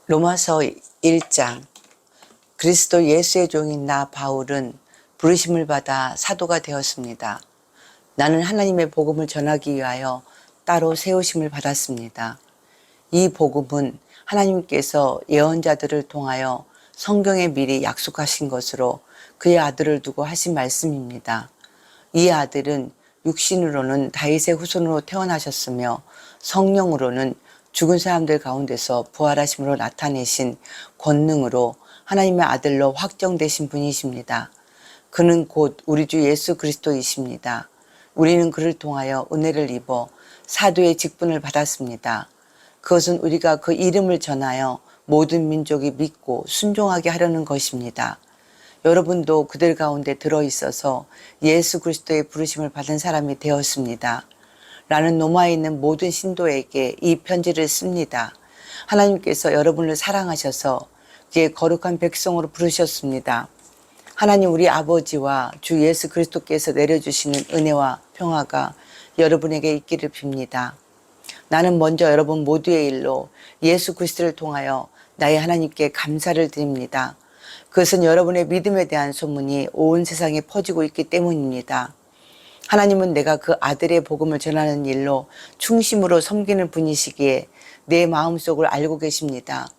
로마서 1장. 그리스도 예수의 종인 나 바울은 부르심을 받아 사도가 되었습니다. 나는 하나님의 복음을 전하기 위하여 따로 세우심을 받았습니다. 이 복음은 하나님께서 예언자들을 통하여 성경에 미리 약속하신 것으로 그의 아들을 두고 하신 말씀입니다. 이 아들은 육신으로는 다윗의 후손으로 태어나셨으며 성령으로는 죽은 사람들 가운데서 부활하심으로 나타내신 권능으로 하나님의 아들로 확정되신 분이십니다. 그는 곧 우리 주 예수 그리스도이십니다. 우리는 그를 통하여 은혜를 입어 사도의 직분을 받았습니다. 그것은 우리가 그 이름을 전하여 모든 민족이 믿고 순종하게 하려는 것입니다. 여러분도 그들 가운데 들어있어서 예수 그리스도의 부르심을 받은 사람이 되었습니다. 나는 로마에 있는 모든 신도에게 이 편지를 씁니다. 하나님께서 여러분을 사랑하셔서 그의 거룩한 백성으로 부르셨습니다. 하나님 우리 아버지와 주 예수 그리스도께서 내려주시는 은혜와 평화가 여러분에게 있기를 빕니다. 나는 먼저 여러분 모두의 일로 예수 그리스도를 통하여 나의 하나님께 감사를 드립니다. 그것은 여러분의 믿음에 대한 소문이 온 세상에 퍼지고 있기 때문입니다. 하나님은 내가 그 아들의 복음을 전하는 일로 충심으로 섬기는 분이시기에 내 마음속을 알고 계십니다.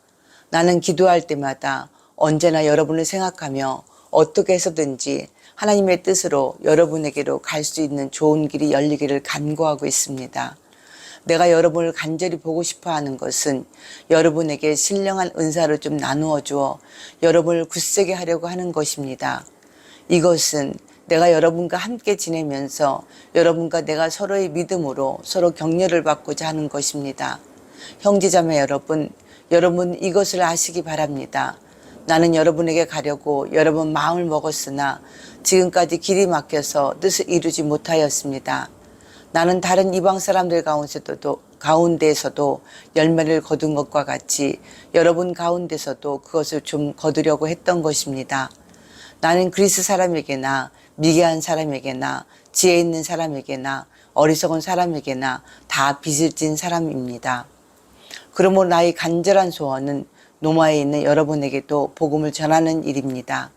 나는 기도할 때마다 언제나 여러분을 생각하며 어떻게 해서든지 하나님의 뜻으로 여러분에게로 갈 수 있는 좋은 길이 열리기를 간구하고 있습니다. 내가 여러분을 간절히 보고 싶어 하는 것은 여러분에게 신령한 은사를 좀 나누어 주어 여러분을 굳세게 하려고 하는 것입니다. 이것은 내가 여러분과 함께 지내면서 여러분과 내가 서로의 믿음으로 서로 격려를 받고자 하는 것입니다. 형제자매 여러분 이것을 아시기 바랍니다. 나는 여러분에게 가려고 여러분 마음을 먹었으나 지금까지 길이 막혀서 뜻을 이루지 못하였습니다. 나는 다른 이방 사람들 가운데서도 열매를 거둔 것과 같이 여러분 가운데서도 그것을 좀 거두려고 했던 것입니다. 나는 그리스 사람에게나 미개한 사람에게나 지혜 있는 사람에게나 어리석은 사람에게나 다 빚을 진 사람입니다. 그러므로 나의 간절한 소원은 로마에 있는 여러분에게도 복음을 전하는 일입니다.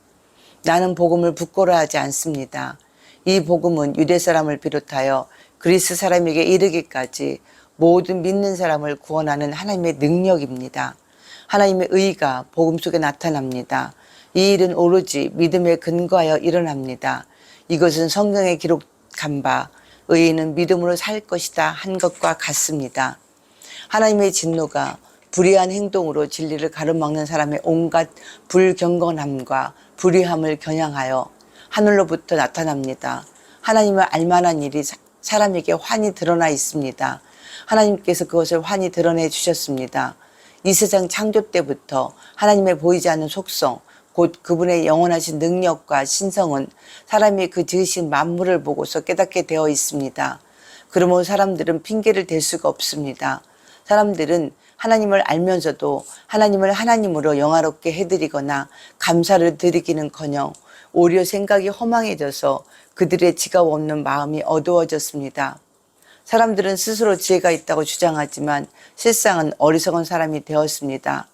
나는 복음을 부끄러워하지 않습니다. 이 복음은 유대 사람을 비롯하여 그리스 사람에게 이르기까지 모든 믿는 사람을 구원하는 하나님의 능력입니다. 하나님의 의가 복음 속에 나타납니다. 이 일은 오로지 믿음에 근거하여 일어납니다. 이것은 성경에 기록한 바 의인은 믿음으로 살 것이다 한 것과 같습니다. 하나님의 진노가 불의한 행동으로 진리를 가로막는 사람의 온갖 불경건함과 불의함을 겨냥하여 하늘로부터 나타납니다. 하나님을 알만한 일이 사람에게 환히 드러나 있습니다. 하나님께서 그것을 환히 드러내 주셨습니다. 이 세상 창조 때부터 하나님의 보이지 않는 속성, 곧 그분의 영원하신 능력과 신성은 사람이 그 지으신 만물을 보고서 깨닫게 되어 있습니다. 그러므로 사람들은 핑계를 댈 수가 없습니다. 사람들은 하나님을 알면서도 하나님을 하나님으로 영화롭게 해드리거나 감사를 드리기는커녕 오히려 생각이 허망해져서 그들의 지각 없는 마음이 어두워졌습니다. 사람들은 스스로 지혜가 있다고 주장하지만 실상은 어리석은 사람이 되었습니다.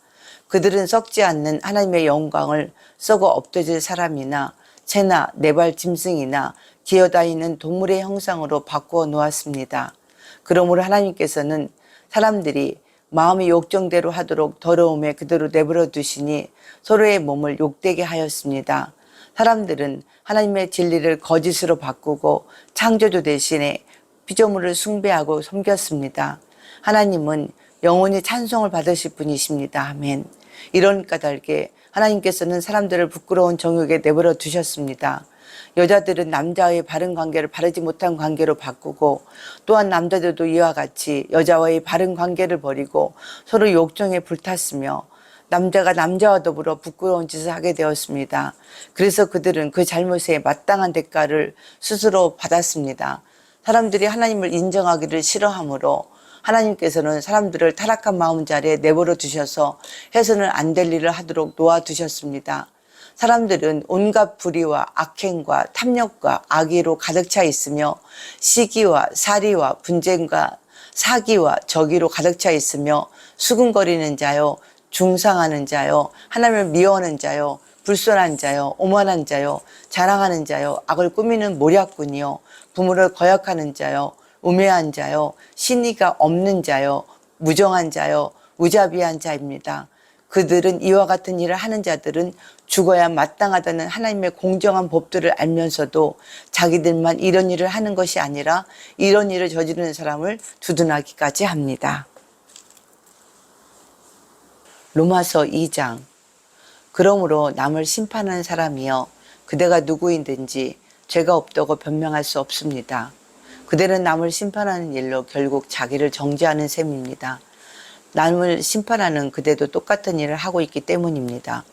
그들은 썩지 않는 하나님의 영광을 썩어 엎드질 사람이나 새나 네발 짐승이나 기어다니는 동물의 형상으로 바꾸어 놓았습니다. 그러므로 하나님께서는 사람들이 마음이 욕정대로 하도록 더러움에 그대로 내버려 두시니 서로의 몸을 욕되게 하였습니다. 사람들은 하나님의 진리를 거짓으로 바꾸고 창조주 대신에 피조물을 숭배하고 섬겼습니다. 하나님은 영원히 찬송을 받으실 분이십니다. 아멘. 이런 까닭에 하나님께서는 사람들을 부끄러운 정욕에 내버려 두셨습니다. 여자들은 남자와의 바른 관계를 바르지 못한 관계로 바꾸고 또한 남자들도 이와 같이 여자와의 바른 관계를 버리고 서로 욕정에 불탔으며 남자가 남자와 더불어 부끄러운 짓을 하게 되었습니다. 그래서 그들은 그 잘못에 마땅한 대가를 스스로 받았습니다. 사람들이 하나님을 인정하기를 싫어하므로 하나님께서는 사람들을 타락한 마음자리에 내버려 두셔서 해서는 안 될 일을 하도록 놓아두셨습니다. 사람들은 온갖 불의와 악행과 탐욕과 악의로 가득 차 있으며 시기와 살이와 분쟁과 사기와 저기로 가득 차 있으며 수군거리는 자요 중상하는 자요, 하나님을 미워하는 자요, 불순한 자요, 오만한 자요, 자랑하는 자요, 악을 꾸미는 모략꾼이요, 부모를 거역하는 자요, 우매한 자요, 신의가 없는 자요, 무정한 자요, 무자비한 자입니다. 그들은 이와 같은 일을 하는 자들은 죽어야 마땅하다는 하나님의 공정한 법들을 알면서도 자기들만 이런 일을 하는 것이 아니라 이런 일을 저지르는 사람을 두둔하기까지 합니다. 로마서 2장. 그러므로 남을 심판하는 사람이여 그대가 누구인든지 죄가 없다고 변명할 수 없습니다. 그대는 남을 심판하는 일로 결국 자기를 정죄하는 셈입니다. 남을 심판하는 그대도 똑같은 일을 하고 있기 때문입니다.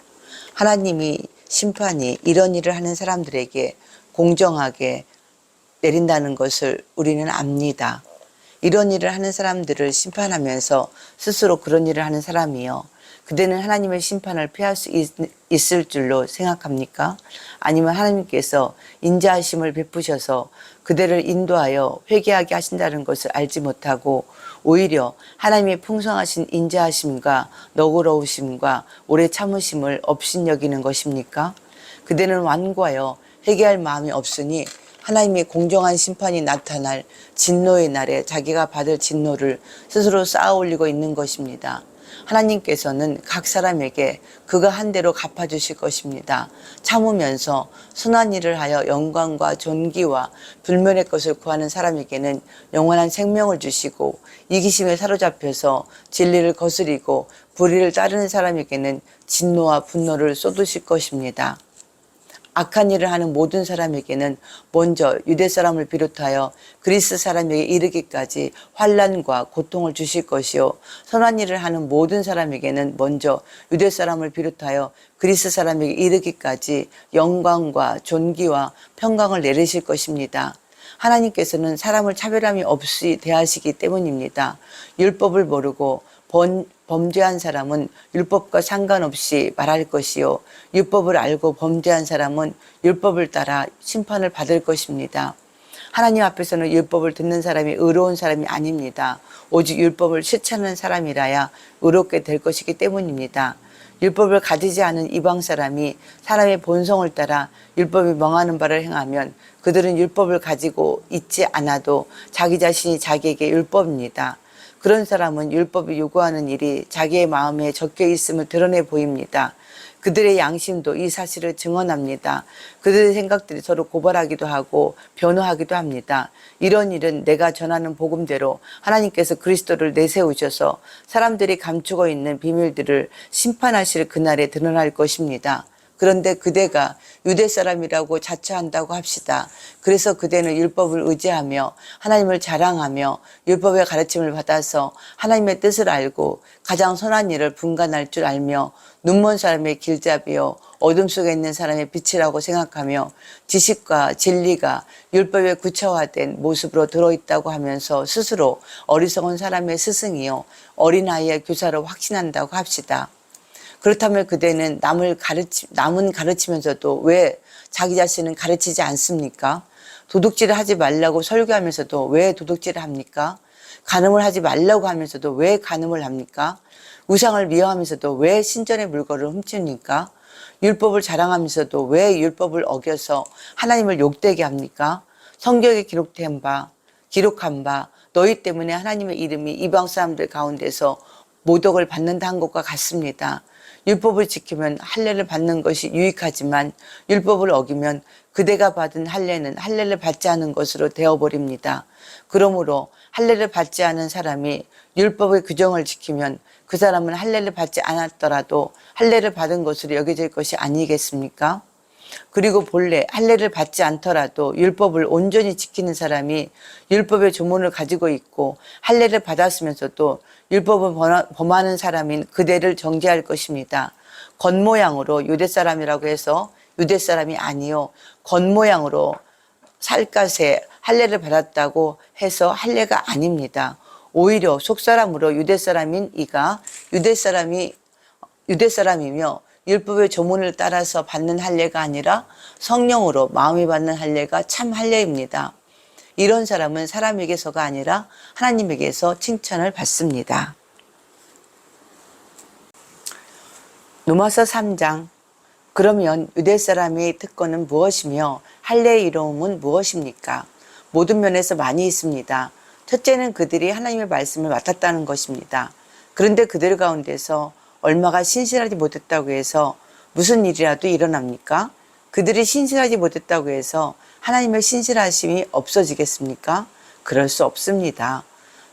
하나님이 심판이 이런 일을 하는 사람들에게 공정하게 내린다는 것을 우리는 압니다. 이런 일을 하는 사람들을 심판하면서 스스로 그런 일을 하는 사람이요, 그대는 하나님의 심판을 피할 수 있을 줄로 생각합니까? 아니면 하나님께서 인자하심을 베푸셔서 그대를 인도하여 회개하게 하신다는 것을 알지 못하고 오히려 하나님의 풍성하신 인자하심과 너그러우심과 오래 참으심을 업신여기는 것입니까? 그대는 완고하여 회개할 마음이 없으니 하나님의 공정한 심판이 나타날 진노의 날에 자기가 받을 진노를 스스로 쌓아 올리고 있는 것입니다. 하나님께서는 각 사람에게 그가 한 대로 갚아주실 것입니다. 참으면서 선한 일을 하여 영광과 존귀와 불멸의 것을 구하는 사람에게는 영원한 생명을 주시고, 이기심에 사로잡혀서 진리를 거스리고 불의를 따르는 사람에게는 진노와 분노를 쏟으실 것입니다. 악한 일을 하는 모든 사람에게는 먼저 유대 사람을 비롯하여 그리스 사람에게 이르기까지 환난과 고통을 주실 것이요, 선한 일을 하는 모든 사람에게는 먼저 유대 사람을 비롯하여 그리스 사람에게 이르기까지 영광과 존귀와 평강을 내리실 것입니다. 하나님께서는 사람을 차별함이 없이 대하시기 때문입니다. 율법을 모르고 범죄한 사람은 율법과 상관없이 말할 것이요, 율법을 알고 범죄한 사람은 율법을 따라 심판을 받을 것입니다. 하나님 앞에서는 율법을 듣는 사람이 의로운 사람이 아닙니다. 오직 율법을 실천하는 사람이라야 의롭게 될 것이기 때문입니다. 율법을 가지지 않은 이방 사람이 사람의 본성을 따라 율법이 명하는 바를 행하면 그들은 율법을 가지고 있지 않아도 자기 자신이 자기에게 율법입니다. 그런 사람은 율법이 요구하는 일이 자기의 마음에 적혀 있음을 드러내 보입니다. 그들의 양심도 이 사실을 증언합니다. 그들의 생각들이 서로 고발하기도 하고 변호하기도 합니다. 이런 일은 내가 전하는 복음대로 하나님께서 그리스도를 내세우셔서 사람들이 감추고 있는 비밀들을 심판하실 그날에 드러날 것입니다. 그런데 그대가 유대 사람이라고 자처한다고 합시다. 그래서 그대는 율법을 의지하며 하나님을 자랑하며 율법의 가르침을 받아서 하나님의 뜻을 알고 가장 선한 일을 분간할 줄 알며 눈먼 사람의 길잡이요 어둠 속에 있는 사람의 빛이라고 생각하며 지식과 진리가 율법에 구체화된 모습으로 들어있다고 하면서 스스로 어리석은 사람의 스승이요 어린아이의 교사로 확신한다고 합시다. 그렇다면 그대는 남은 가르치면서도 왜 자기 자신은 가르치지 않습니까? 도둑질을 하지 말라고 설교하면서도 왜 도둑질을 합니까? 간음을 하지 말라고 하면서도 왜 간음을 합니까? 우상을 미워하면서도 왜 신전의 물건을 훔칩니까? 율법을 자랑하면서도 왜 율법을 어겨서 하나님을 욕되게 합니까? 성경에 기록한 바 너희 때문에 하나님의 이름이 이방 사람들 가운데서 모독을 받는다 한 것과 같습니다. 율법을 지키면 할례를 받는 것이 유익하지만 율법을 어기면 그대가 받은 할례는 할례를 받지 않은 것으로 되어버립니다. 그러므로 할례를 받지 않은 사람이 율법의 규정을 지키면 그 사람은 할례를 받지 않았더라도 할례를 받은 것으로 여겨질 것이 아니겠습니까? 그리고 본래 할례를 받지 않더라도 율법을 온전히 지키는 사람이 율법의 조문을 가지고 있고 할례를 받았으면서도 율법을 범하는 사람인 그대를 정죄할 것입니다. 겉모양으로 유대 사람이라고 해서 유대 사람이 아니요, 겉모양으로 살갗에 할례를 받았다고 해서 할례가 아닙니다. 오히려 속사람으로 유대 사람인 이가 유대 사람이며 율법의 조문을 따라서 받는 할례가 아니라 성령으로 마음이 받는 할례가 참 할례입니다. 이런 사람은 사람에게서가 아니라 하나님에게서 칭찬을 받습니다. 로마서 3장. 그러면 유대 사람의 특권은 무엇이며 할례의 이로움은 무엇입니까? 모든 면에서 많이 있습니다. 첫째는 그들이 하나님의 말씀을 맡았다는 것입니다. 그런데 그들 가운데서 얼마가 신실하지 못했다고 해서 무슨 일이라도 일어납니까? 그들이 신실하지 못했다고 해서 하나님의 신실하심이 없어지겠습니까? 그럴 수 없습니다.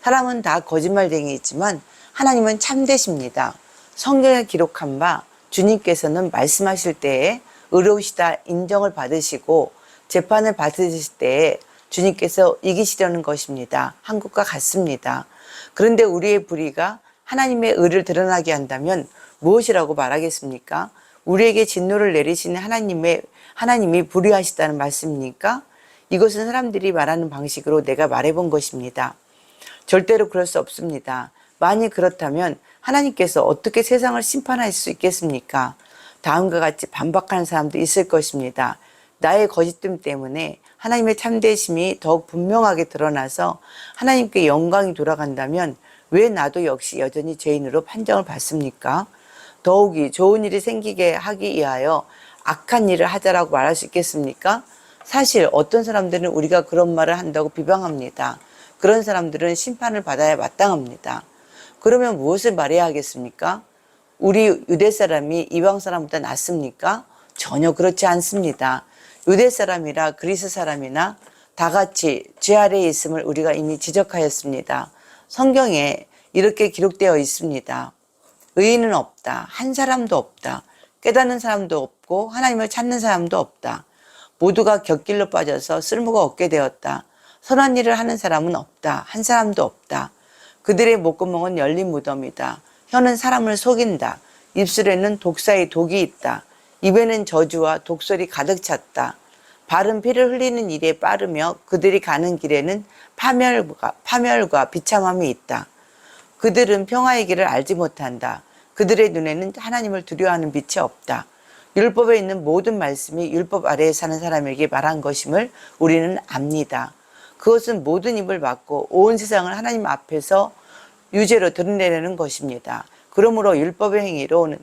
사람은 다 거짓말쟁이이지만 하나님은 참되십니다. 성경에 기록한 바 주님께서는 말씀하실 때에 의로우시다 인정을 받으시고 재판을 받으실 때에 주님께서 이기시려는 것입니다. 한국과 같습니다. 그런데 우리의 불의가 하나님의 의를 드러나게 한다면 무엇이라고 말하겠습니까? 우리에게 진노를 내리시는 하나님이 불의하시다는 말씀입니까? 이것은 사람들이 말하는 방식으로 내가 말해본 것입니다. 절대로 그럴 수 없습니다. 만일 그렇다면 하나님께서 어떻게 세상을 심판할 수 있겠습니까? 다음과 같이 반박하는 사람도 있을 것입니다. 나의 거짓됨 때문에 하나님의 참되심이 더욱 분명하게 드러나서 하나님께 영광이 돌아간다면 왜 나도 역시 여전히 죄인으로 판정을 받습니까? 더욱이 좋은 일이 생기게 하기 위하여 악한 일을 하자라고 말할 수 있겠습니까? 사실 어떤 사람들은 우리가 그런 말을 한다고 비방합니다. 그런 사람들은 심판을 받아야 마땅합니다. 그러면 무엇을 말해야 하겠습니까? 우리 유대 사람이 이방 사람보다 낫습니까? 전혀 그렇지 않습니다. 유대 사람이라 그리스 사람이나 다 같이 죄 아래에 있음을 우리가 이미 지적하였습니다. 성경에 이렇게 기록되어 있습니다. 의인은 없다. 한 사람도 없다. 깨닫는 사람도 없고 하나님을 찾는 사람도 없다. 모두가 곁길로 빠져서 쓸모가 없게 되었다. 선한 일을 하는 사람은 없다. 한 사람도 없다. 그들의 목구멍은 열린 무덤이다. 혀는 사람을 속인다. 입술에는 독사의 독이 있다. 입에는 저주와 독설이 가득 찼다. 발은 피를 흘리는 일에 빠르며 그들이 가는 길에는 파멸과 비참함이 있다. 그들은 평화의 길을 알지 못한다. 그들의 눈에는 하나님을 두려워하는 빛이 없다. 율법에 있는 모든 말씀이 율법 아래에 사는 사람에게 말한 것임을 우리는 압니다. 그것은 모든 입을 막고 온 세상을 하나님 앞에서 유죄로 드러내려는 것입니다. 그러므로 율법의 행위로는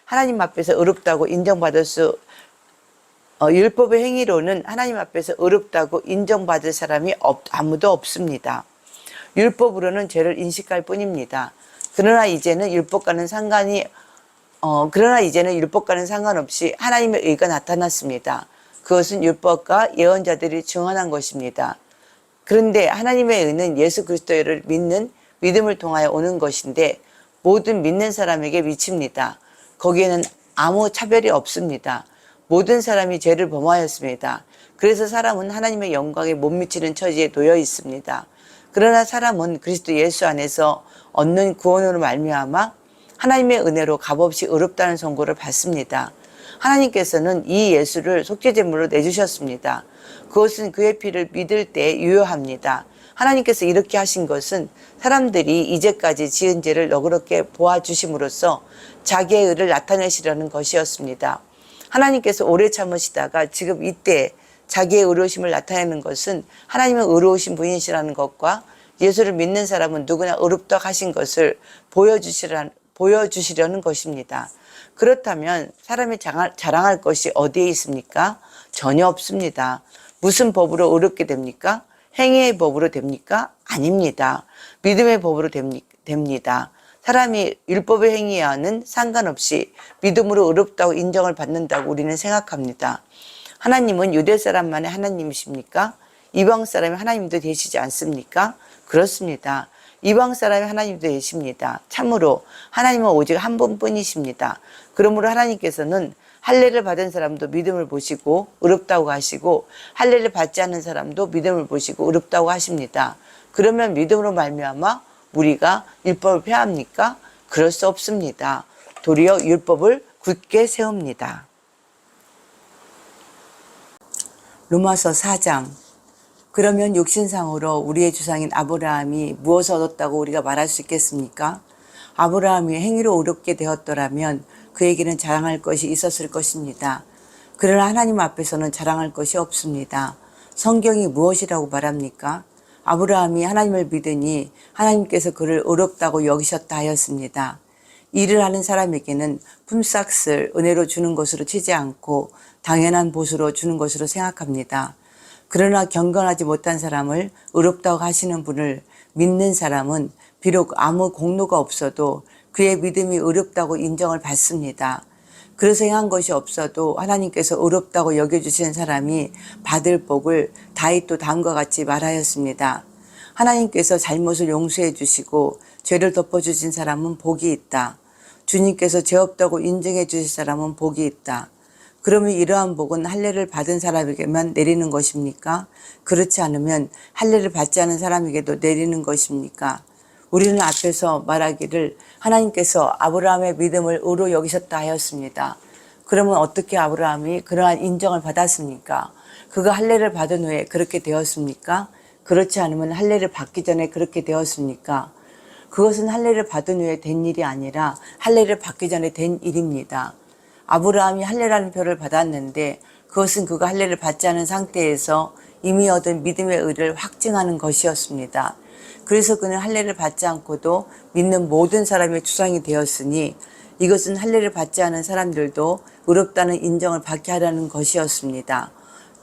하나님 앞에서 의롭다고 인정받을 사람이 아무도 없습니다. 율법으로는 죄를 인식할 뿐입니다. 그러나 이제는 율법과는 상관없이 하나님의 의가 나타났습니다. 그것은 율법과 예언자들이 증언한 것입니다. 그런데 하나님의 의는 예수 그리스도를 믿는 믿음을 통하여 오는 것인데 모든 믿는 사람에게 미칩니다. 거기에는 아무 차별이 없습니다. 모든 사람이 죄를 범하였습니다. 그래서 사람은 하나님의 영광에 못 미치는 처지에 놓여 있습니다. 그러나 사람은 그리스도 예수 안에서 얻는 구원으로 말미암아 하나님의 은혜로 값없이 의롭다는 선고를 받습니다. 하나님께서는 이 예수를 속죄제물로 내주셨습니다. 그것은 그의 피를 믿을 때 유효합니다. 하나님께서 이렇게 하신 것은 사람들이 이제까지 지은 죄를 너그럽게 보아주심으로써 자기의 의를 나타내시려는 것이었습니다. 하나님께서 오래 참으시다가 지금 이때 자기의 의로우심을 나타내는 것은 하나님은 의로우신 분이시라는 것과 예수를 믿는 사람은 누구나 의롭다고 하신 것을 보여주시려는 것입니다. 그렇다면 사람이 자랑할 것이 어디에 있습니까? 전혀 없습니다. 무슨 법으로 의롭게 됩니까? 행위의 법으로 됩니까? 아닙니다. 믿음의 법으로 됩니다. 사람이 율법의 행위와는 상관없이 믿음으로 의롭다고 인정을 받는다고 우리는 생각합니다. 하나님은 유대 사람만의 하나님이십니까? 이방 사람의 하나님도 되시지 않습니까? 그렇습니다. 이방 사람의 하나님도 되십니다. 참으로 하나님은 오직 한 분뿐이십니다. 그러므로 하나님께서는 할례를 받은 사람도 믿음을 보시고 의롭다고 하시고 할례를 받지 않는 사람도 믿음을 보시고 의롭다고 하십니다. 그러면 믿음으로 말미암아 우리가 율법을 폐합니까? 그럴 수 없습니다. 도리어 율법을 굳게 세웁니다. 로마서 4장. 그러면 육신상으로 우리의 조상인 아브라함이 무엇을 얻었다고 우리가 말할 수 있겠습니까? 아브라함이 행위로 의롭게 되었더라면 그에게는 자랑할 것이 있었을 것입니다. 그러나 하나님 앞에서는 자랑할 것이 없습니다. 성경이 무엇이라고 말합니까? 아브라함이 하나님을 믿으니 하나님께서 그를 의롭다고 여기셨다 하였습니다. 일을 하는 사람에게는 품삯을 은혜로 주는 것으로 치지 않고 당연한 보수로 주는 것으로 생각합니다. 그러나 경건하지 못한 사람을 의롭다고 하시는 분을 믿는 사람은 비록 아무 공로가 없어도 그의 믿음이 의롭다고 인정을 받습니다. 그래서 행한 것이 없어도 하나님께서 의롭다고 여겨주시는 사람이 받을 복을 다윗도 다음과 같이 말하였습니다. 하나님께서 잘못을 용서해 주시고 죄를 덮어주신 사람은 복이 있다. 주님께서 죄 없다고 인정해 주실 사람은 복이 있다. 그러면 이러한 복은 할례를 받은 사람에게만 내리는 것입니까? 그렇지 않으면 할례를 받지 않은 사람에게도 내리는 것입니까? 우리는 앞에서 말하기를 하나님께서 아브라함의 믿음을 의로 여기셨다 하였습니다. 그러면 어떻게 아브라함이 그러한 인정을 받았습니까? 그가 할례를 받은 후에 그렇게 되었습니까? 그렇지 않으면 할례를 받기 전에 그렇게 되었습니까? 그것은 할례를 받은 후에 된 일이 아니라 할례를 받기 전에 된 일입니다. 아브라함이 할례라는 표를 받았는데 그것은 그가 할례를 받지 않은 상태에서 이미 얻은 믿음의 의를 확증하는 것이었습니다. 그래서 그는 할례를 받지 않고도 믿는 모든 사람의 주상이 되었으니 이것은 할례를 받지 않은 사람들도 의롭다는 인정을 받게 하려는 것이었습니다.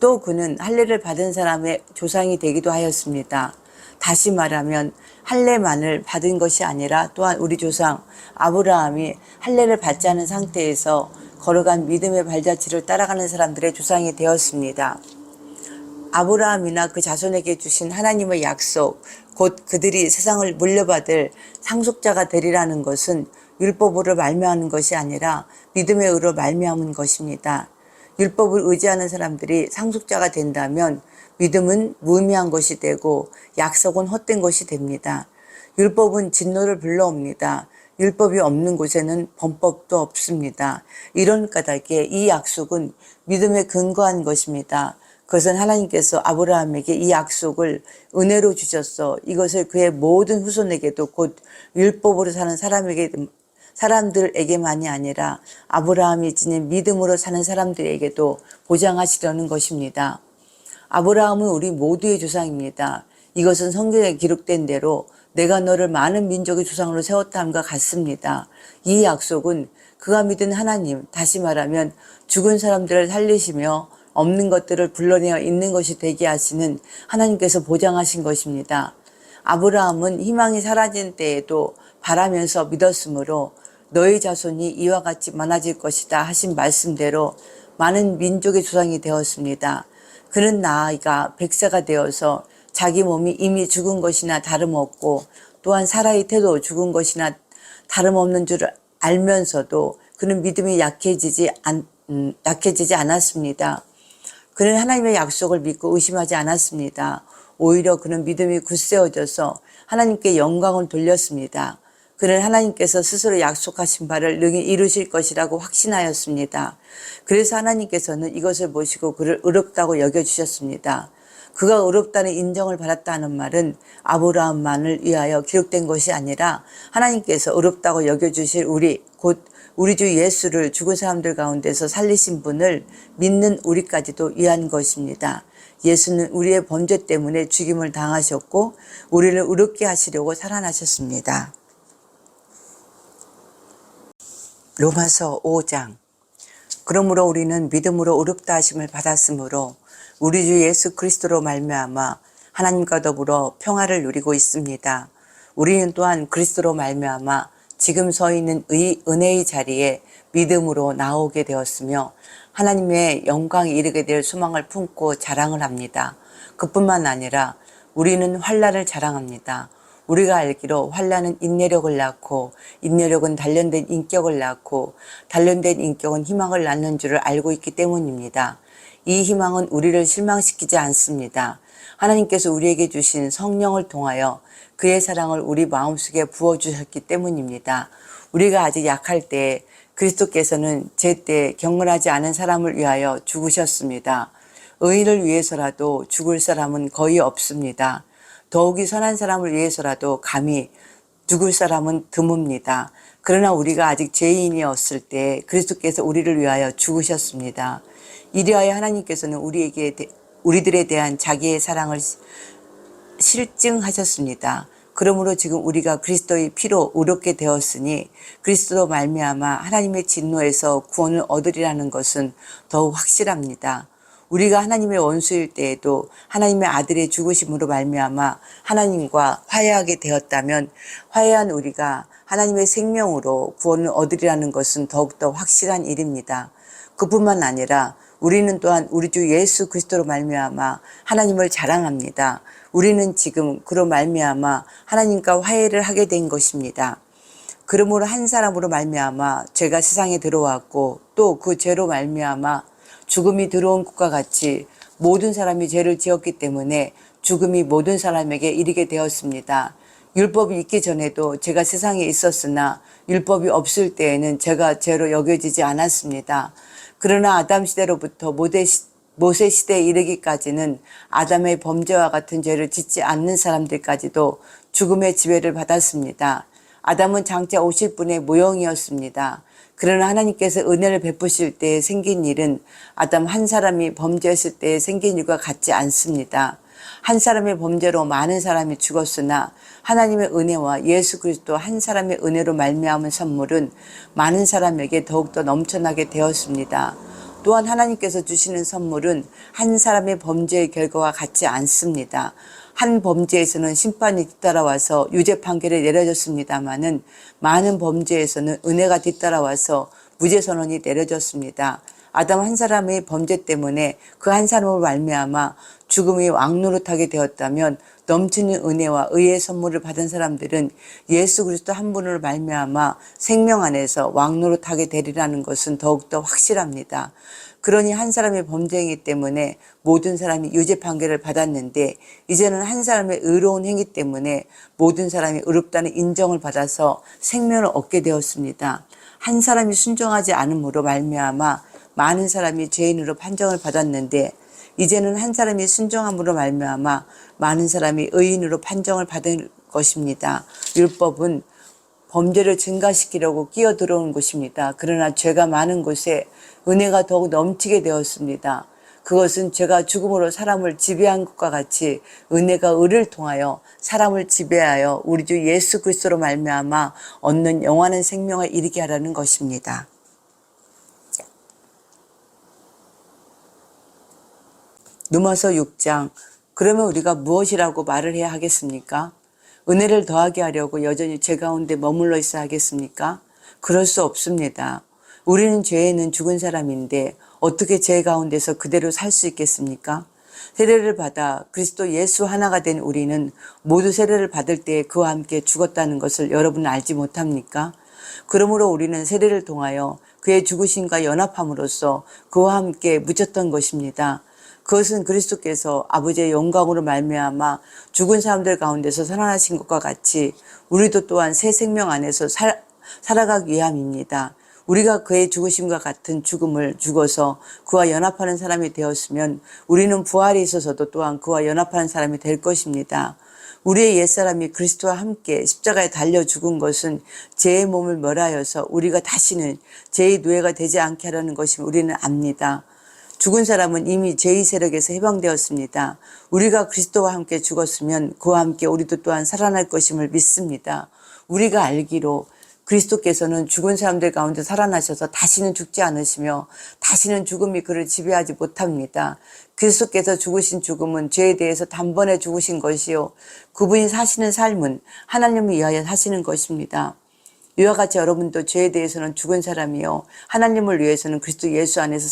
또 그는 할례를 받은 사람의 조상이 되기도 하였습니다. 다시 말하면 할례만을 받은 것이 아니라 또한 우리 조상 아브라함이 할례를 받지 않은 상태에서 걸어간 믿음의 발자취를 따라가는 사람들의 조상이 되었습니다. 아브라함이나 그 자손에게 주신 하나님의 약속, 곧 그들이 세상을 물려받을 상속자가 되리라는 것은 율법으로 말미암은 것이 아니라 믿음의 의로 말미암은 것입니다. 율법을 의지하는 사람들이 상속자가 된다면 믿음은 무의미한 것이 되고 약속은 헛된 것이 됩니다. 율법은 진노를 불러옵니다. 율법이 없는 곳에는 범법도 없습니다. 이런 까닭에 이 약속은 믿음에 근거한 것입니다. 그것은 하나님께서 아브라함에게 이 약속을 은혜로 주셨어. 이것을 그의 모든 후손에게도 곧 율법으로 사는 사람들에게만이 아니라 아브라함이 지닌 믿음으로 사는 사람들에게도 보장하시려는 것입니다. 아브라함은 우리 모두의 조상입니다. 이것은 성경에 기록된 대로 내가 너를 많은 민족의 조상으로 세웠다함과 같습니다. 이 약속은 그가 믿은 하나님, 다시 말하면 죽은 사람들을 살리시며 없는 것들을 불러내어 있는 것이 되게 하시는 하나님께서 보장하신 것입니다. 아브라함은 희망이 사라진 때에도 바라면서 믿었으므로 너의 자손이 이와 같이 많아질 것이다 하신 말씀대로 많은 민족의 조상이 되었습니다. 그는 나이가 100세가 되어서 자기 몸이 이미 죽은 것이나 다름없고 또한 살아있어도 죽은 것이나 다름없는 줄 알면서도 그는 믿음이 약해지지 않았습니다. 그는 하나님의 약속을 믿고 의심하지 않았습니다. 오히려 그는 믿음이 굳세어져서 하나님께 영광을 돌렸습니다. 그는 하나님께서 스스로 약속하신 바를 능히 이루실 것이라고 확신하였습니다. 그래서 하나님께서는 이것을 보시고 그를 의롭다고 여겨주셨습니다. 그가 의롭다는 인정을 받았다는 말은 아브라함만을 위하여 기록된 것이 아니라 하나님께서 의롭다고 여겨주실 곧 우리 주 예수를 죽은 사람들 가운데서 살리신 분을 믿는 우리까지도 위한 것입니다. 예수는 우리의 범죄 때문에 죽임을 당하셨고 우리를 의롭게 하시려고 살아나셨습니다. 로마서 5장. 그러므로 우리는 믿음으로 의롭다 하심을 받았으므로 우리 주 예수 그리스도로 말미암아 하나님과 더불어 평화를 누리고 있습니다. 우리는 또한 그리스도로 말미암아 지금 서 있는 은혜의 자리에 믿음으로 나오게 되었으며 하나님의 영광에 이르게 될 소망을 품고 자랑을 합니다. 그뿐만 아니라 우리는 환난을 자랑합니다. 우리가 알기로 환난은 인내력을 낳고 인내력은 단련된 인격을 낳고 단련된 인격은 희망을 낳는 줄을 알고 있기 때문입니다. 이 희망은 우리를 실망시키지 않습니다. 하나님께서 우리에게 주신 성령을 통하여 그의 사랑을 우리 마음속에 부어주셨기 때문입니다. 우리가 아직 약할 때 그리스도께서는 제때 경건하지 않은 사람을 위하여 죽으셨습니다. 의인을 위해서라도 죽을 사람은 거의 없습니다. 더욱이 선한 사람을 위해서라도 감히 죽을 사람은 드뭅니다. 그러나 우리가 아직 죄인이었을 때 그리스도께서 우리를 위하여 죽으셨습니다. 이리하여 하나님께서는 우리들에 대한 자기의 사랑을 실증하셨습니다. 그러므로 지금 우리가 그리스도의 피로 의롭게 되었으니 그리스도로 말미암아 하나님의 진노에서 구원을 얻으리라는 것은 더욱 확실합니다. 우리가 하나님의 원수일 때에도 하나님의 아들의 죽으심으로 말미암아 하나님과 화해하게 되었다면 화해한 우리가 하나님의 생명으로 구원을 얻으리라는 것은 더욱더 확실한 일입니다. 그뿐만 아니라 우리는 또한 우리 주 예수 그리스도로 말미암아 하나님을 자랑합니다. 우리는 지금 그로 말미암아 하나님과 화해를 하게 된 것입니다. 그러므로 한 사람으로 말미암아 죄가 세상에 들어왔고 또 그 죄로 말미암아 죽음이 들어온 것과 같이 모든 사람이 죄를 지었기 때문에 죽음이 모든 사람에게 이르게 되었습니다. 율법이 있기 전에도 죄가 세상에 있었으나 율법이 없을 때에는 죄가 죄로 여겨지지 않았습니다. 그러나 아담 시대로부터 모세 시대에 이르기까지는 아담의 범죄와 같은 죄를 짓지 않는 사람들까지도 죽음의 지배를 받았습니다. 아담은 장차 오실 분의 모형이었습니다. 그러나 하나님께서 은혜를 베푸실 때 생긴 일은 아담 한 사람이 범죄했을 때 생긴 일과 같지 않습니다. 한 사람의 범죄로 많은 사람이 죽었으나 하나님의 은혜와 예수 그리스도 한 사람의 은혜로 말미암은 선물은 많은 사람에게 더욱더 넘쳐나게 되었습니다. 또한 하나님께서 주시는 선물은 한 사람의 범죄의 결과와 같지 않습니다. 한 범죄에서는 심판이 뒤따라와서 유죄 판결이 내려졌습니다마는 많은 범죄에서는 은혜가 뒤따라와서 무죄 선언이 내려졌습니다. 아담 한 사람의 범죄 때문에 그 한 사람으로 말미암아 죽음이 왕노릇하게 되었다면 넘치는 은혜와 의의 선물을 받은 사람들은 예수 그리스도 한 분으로 말미암아 생명 안에서 왕노릇하게 되리라는 것은 더욱더 확실합니다. 그러니 한 사람의 범죄이기 때문에 모든 사람이 유죄 판결을 받았는데 이제는 한 사람의 의로운 행위 때문에 모든 사람이 의롭다는 인정을 받아서 생명을 얻게 되었습니다. 한 사람이 순종하지 않음으로 말미암아 많은 사람이 죄인으로 판정을 받았는데 이제는 한 사람이 순종함으로 말미암아 많은 사람이 의인으로 판정을 받은 것입니다. 율법은 범죄를 증가시키려고 끼어들어온 것입니다. 그러나 죄가 많은 곳에 은혜가 더욱 넘치게 되었습니다. 그것은 죄가 죽음으로 사람을 지배한 것과 같이 은혜가 의를 통하여 사람을 지배하여 우리 주 예수 그리스도로 말미암아 얻는 영원한 생명을 이루게 하라는 것입니다. 누가서 6장. 그러면 우리가 무엇이라고 말을 해야 하겠습니까? 은혜를 더하게 하려고 여전히 죄 가운데 머물러 있어야 하겠습니까? 그럴 수 없습니다. 우리는 죄에는 죽은 사람인데 어떻게 죄 가운데서 그대로 살 수 있겠습니까? 세례를 받아 그리스도 예수 하나가 된 우리는 모두 세례를 받을 때 그와 함께 죽었다는 것을 여러분 알지 못합니까? 그러므로 우리는 세례를 통하여 그의 죽으심과 연합함으로써 그와 함께 묻혔던 것입니다. 그것은 그리스도께서 아버지의 영광으로 말미암아 죽은 사람들 가운데서 살아나신 것과 같이 우리도 또한 새 생명 안에서 살아가기 위함입니다. 우리가 그의 죽으심과 같은 죽음을 죽어서 그와 연합하는 사람이 되었으면 우리는 부활에 있어서도 또한 그와 연합하는 사람이 될 것입니다. 우리의 옛사람이 그리스도와 함께 십자가에 달려 죽은 것은 죄의 몸을 멸하여서 우리가 다시는 죄의 노예가 되지 않게 하려는 것임을 우리는 압니다. 죽은 사람은 이미 죄의 세력에서 해방되었습니다. 우리가 그리스도와 함께 죽었으면 그와 함께 우리도 또한 살아날 것임을 믿습니다. 우리가 알기로 그리스도께서는 죽은 사람들 가운데 살아나셔서 다시는 죽지 않으시며 다시는 죽음이 그를 지배하지 못합니다. 그리스도께서 죽으신 죽음은 죄에 대해서 단번에 죽으신 것이요 그분이 사시는 삶은 하나님을 위하여 사시는 것입니다. 이와 같이 여러분도 죄에 대해서는 죽은 사람이요 하나님을 위해서는 그리스도 예수 안에서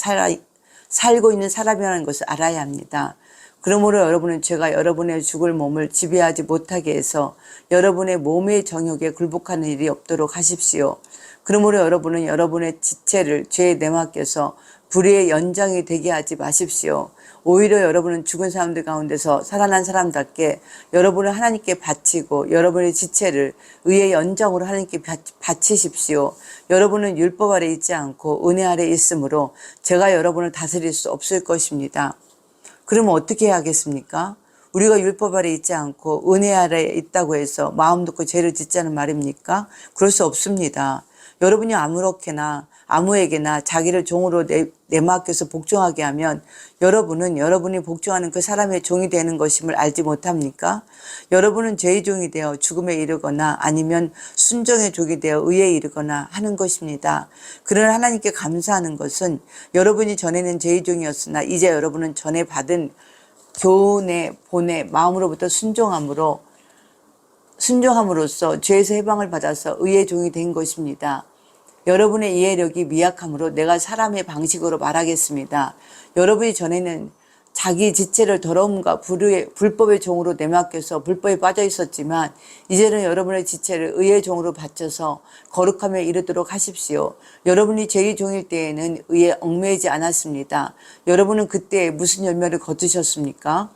살고 있는 사람이라는 것을 알아야 합니다. 그러므로 여러분은 죄가 여러분의 죽을 몸을 지배하지 못하게 해서 여러분의 몸의 정욕에 굴복하는 일이 없도록 하십시오. 그러므로 여러분은 여러분의 지체를 죄에 내맡겨서 불의의 연장이 되게 하지 마십시오. 오히려 여러분은 죽은 사람들 가운데서 살아난 사람답게 여러분을 하나님께 바치고 여러분의 지체를 의의 연장으로 하나님께 바치십시오. 여러분은 율법 아래 있지 않고 은혜 아래 있으므로 제가 여러분을 다스릴 수 없을 것입니다. 그러면 어떻게 해야 하겠습니까? 우리가 율법 아래 있지 않고 은혜 아래 있다고 해서 마음 놓고 죄를 짓자는 말입니까? 그럴 수 없습니다. 여러분이 아무렇게나 아무에게나 자기를 종으로 내맡겨서 복종하게 하면 여러분은 여러분이 복종하는 그 사람의 종이 되는 것임을 알지 못합니까? 여러분은 죄의 종이 되어 죽음에 이르거나 아니면 순종의 종이 되어 의에 이르거나 하는 것입니다. 그러나 하나님께 감사하는 것은 여러분이 전에는 죄의 종이었으나 이제 여러분은 전에 받은 교훈의 본의 마음으로부터 순종함으로써 죄에서 해방을 받아서 의의 종이 된 것입니다. 여러분의 이해력이 미약함으로 내가 사람의 방식으로 말하겠습니다. 여러분이 전에는 자기 지체를 더러움과 불법의 종으로 내맡겨서 불법에 빠져 있었지만 이제는 여러분의 지체를 의의 종으로 바쳐서 거룩함에 이르도록 하십시오. 여러분이 죄의 종일 때에는 의에 얽매이지 않았습니다. 여러분은 그때 무슨 열매를 거두셨습니까?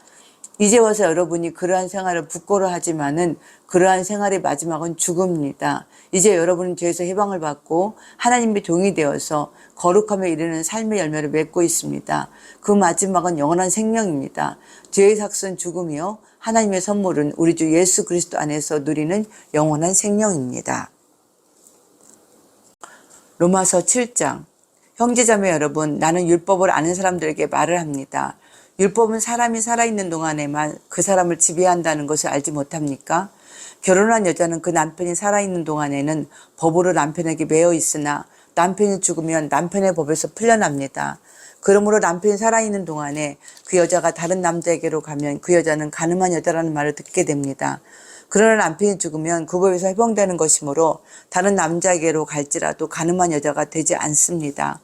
이제 와서 여러분이 그러한 생활을 부끄러워하지만은 그러한 생활의 마지막은 죽음입니다. 이제 여러분은 죄에서 해방을 받고 하나님의 종이 되어서 거룩함에 이르는 삶의 열매를 맺고 있습니다. 그 마지막은 영원한 생명입니다. 죄의 삭은 죽음이요 하나님의 선물은 우리 주 예수 그리스도 안에서 누리는 영원한 생명입니다. 로마서 7장. 형제자매 여러분, 나는 율법을 아는 사람들에게 말을 합니다. 율법은 사람이 살아있는 동안에만 그 사람을 지배한다는 것을 알지 못합니까? 결혼한 여자는 그 남편이 살아있는 동안에는 법으로 남편에게 매여 있으나 남편이 죽으면 남편의 법에서 풀려납니다. 그러므로 남편이 살아있는 동안에 그 여자가 다른 남자에게로 가면 그 여자는 가늠한 여자라는 말을 듣게 됩니다. 그러나 남편이 죽으면 그 법에서 해방되는 것이므로 다른 남자에게로 갈지라도 가늠한 여자가 되지 않습니다.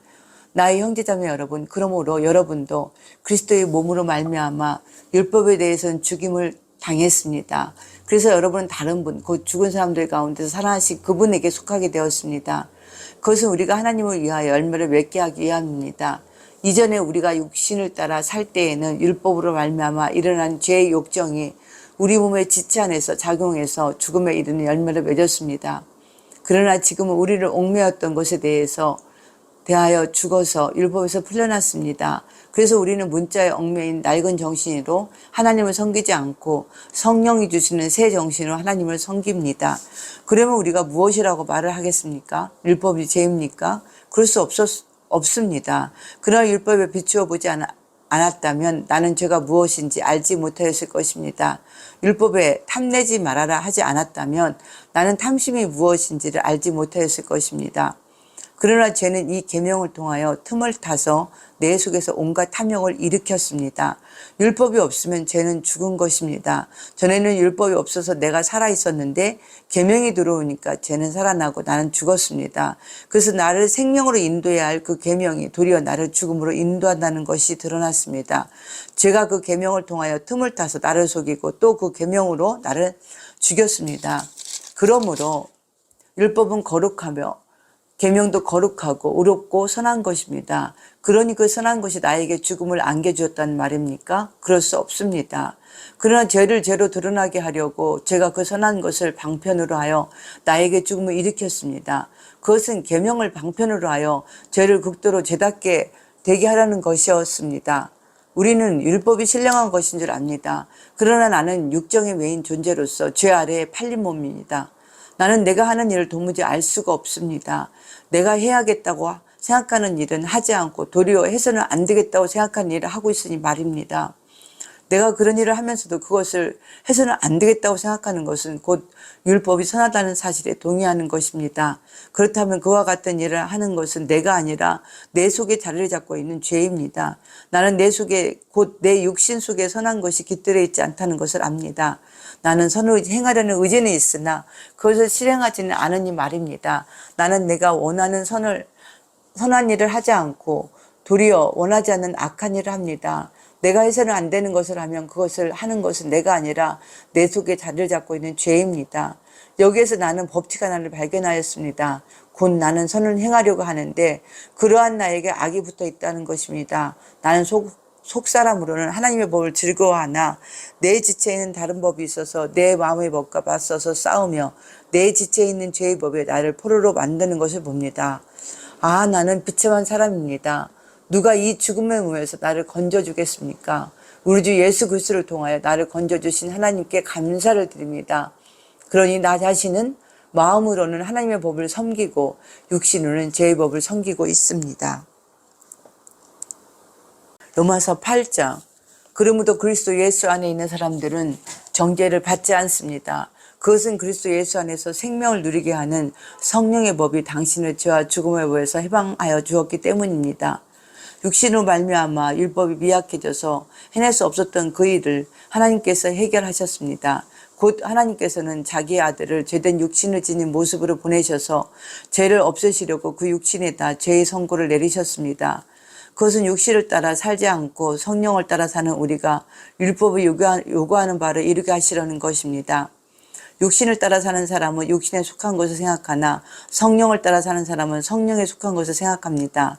나의 형제자매 여러분, 그러므로 여러분도 그리스도의 몸으로 말미암아 율법에 대해서는 죽임을 당했습니다. 그래서 여러분은 다른 분, 곧 죽은 사람들 가운데서 살아나신 그분에게 속하게 되었습니다. 그것은 우리가 하나님을 위하여 열매를 맺게 하기 위함입니다. 이전에 우리가 육신을 따라 살 때에는 율법으로 말미암아 일어난 죄의 욕정이 우리 몸의 지체 안에서 작용해서 죽음에 이르는 열매를 맺었습니다. 그러나 지금은 우리를 얽매였던 것에 대하여 죽어서 율법에서 풀려났습니다. 그래서 우리는 문자에 얽매인 낡은 정신으로 하나님을 섬기지 않고 성령이 주시는 새 정신으로 하나님을 섬깁니다. 그러면 우리가 무엇이라고 말을 하겠습니까? 율법이 죄입니까? 그럴 수 없습니다. 그러나 율법에 비추어 보지 않았다면 나는 죄가 무엇인지 알지 못하였을 것입니다. 율법에 탐내지 말아라 하지 않았다면 나는 탐심이 무엇인지를 알지 못하였을 것입니다. 그러나 죄는 이 계명을 통하여 틈을 타서 내 속에서 온갖 탐욕을 일으켰습니다. 율법이 없으면 죄는 죽은 것입니다. 전에는 율법이 없어서 내가 살아 있었는데 계명이 들어오니까 죄는 살아나고 나는 죽었습니다. 그래서 나를 생명으로 인도해야 할 그 계명이 도리어 나를 죽음으로 인도한다는 것이 드러났습니다. 죄가 그 계명을 통하여 틈을 타서 나를 속이고 또 그 계명으로 나를 죽였습니다. 그러므로 율법은 거룩하며 계명도 거룩하고 의롭고 선한 것입니다. 그러니 그 선한 것이 나에게 죽음을 안겨주었다는 말입니까? 그럴 수 없습니다. 그러나 죄를 죄로 드러나게 하려고 제가 그 선한 것을 방편으로 하여 나에게 죽음을 일으켰습니다. 그것은 계명을 방편으로 하여 죄를 극도로 죄답게 되게 하려는 것이었습니다. 우리는 율법이 신령한 것인 줄 압니다. 그러나 나는 육정의 매인 존재로서 죄 아래에 팔린 몸입니다. 나는 내가 하는 일을 도무지 알 수가 없습니다. 내가 해야겠다고 생각하는 일은 하지 않고 도리어 해서는 안 되겠다고 생각하는 일을 하고 있으니 말입니다. 내가 그런 일을 하면서도 그것을 해서는 안 되겠다고 생각하는 것은 곧 율법이 선하다는 사실에 동의하는 것입니다. 그렇다면 그와 같은 일을 하는 것은 내가 아니라 내 속에 자리를 잡고 있는 죄입니다. 나는 내 속에 곧 내 육신 속에 선한 것이 깃들어 있지 않다는 것을 압니다. 나는 선을 행하려는 의지는 있으나 그것을 실행하지는 않으니 말입니다. 나는 내가 원하는 선한 일을 하지 않고 도리어 원하지 않는 악한 일을 합니다. 내가 해서는 안 되는 것을 하면 그것을 하는 것은 내가 아니라 내 속에 자리를 잡고 있는 죄입니다. 여기에서 나는 법칙 하나를 발견하였습니다. 곧 나는 선을 행하려고 하는데 그러한 나에게 악이 붙어 있다는 것입니다. 나는 속사람으로는 하나님의 법을 즐거워하나 내 지체에 있는 다른 법이 있어서 내 마음의 법과 맞서서 싸우며 내 지체에 있는 죄의 법에 나를 포로로 만드는 것을 봅니다. 아, 나는 비참한 사람입니다. 누가 이 죽음의 몸에서 나를 건져주겠습니까? 우리 주 예수 그리스도를 통하여 나를 건져주신 하나님께 감사를 드립니다. 그러니 나 자신은 마음으로는 하나님의 법을 섬기고 육신으로는 죄의 법을 섬기고 있습니다. 로마서 8장. 그러므로 그리스도 예수 안에 있는 사람들은 정죄를 받지 않습니다. 그것은 그리스도 예수 안에서 생명을 누리게 하는 성령의 법이 당신을 죄와 죽음의 법에서 해방하여 주었기 때문입니다. 육신으로 말미암아 율법이 미약해져서 해낼 수 없었던 그 일을 하나님께서 해결하셨습니다. 곧 하나님께서는 자기의 아들을 죄된 육신을 지닌 모습으로 보내셔서 죄를 없애시려고 그 육신에다 죄의 선고를 내리셨습니다. 그것은 육신을 따라 살지 않고 성령을 따라 사는 우리가 율법이 요구하는 바를 이루게 하시려는 것입니다. 육신을 따라 사는 사람은 육신에 속한 것을 생각하나 성령을 따라 사는 사람은 성령에 속한 것을 생각합니다.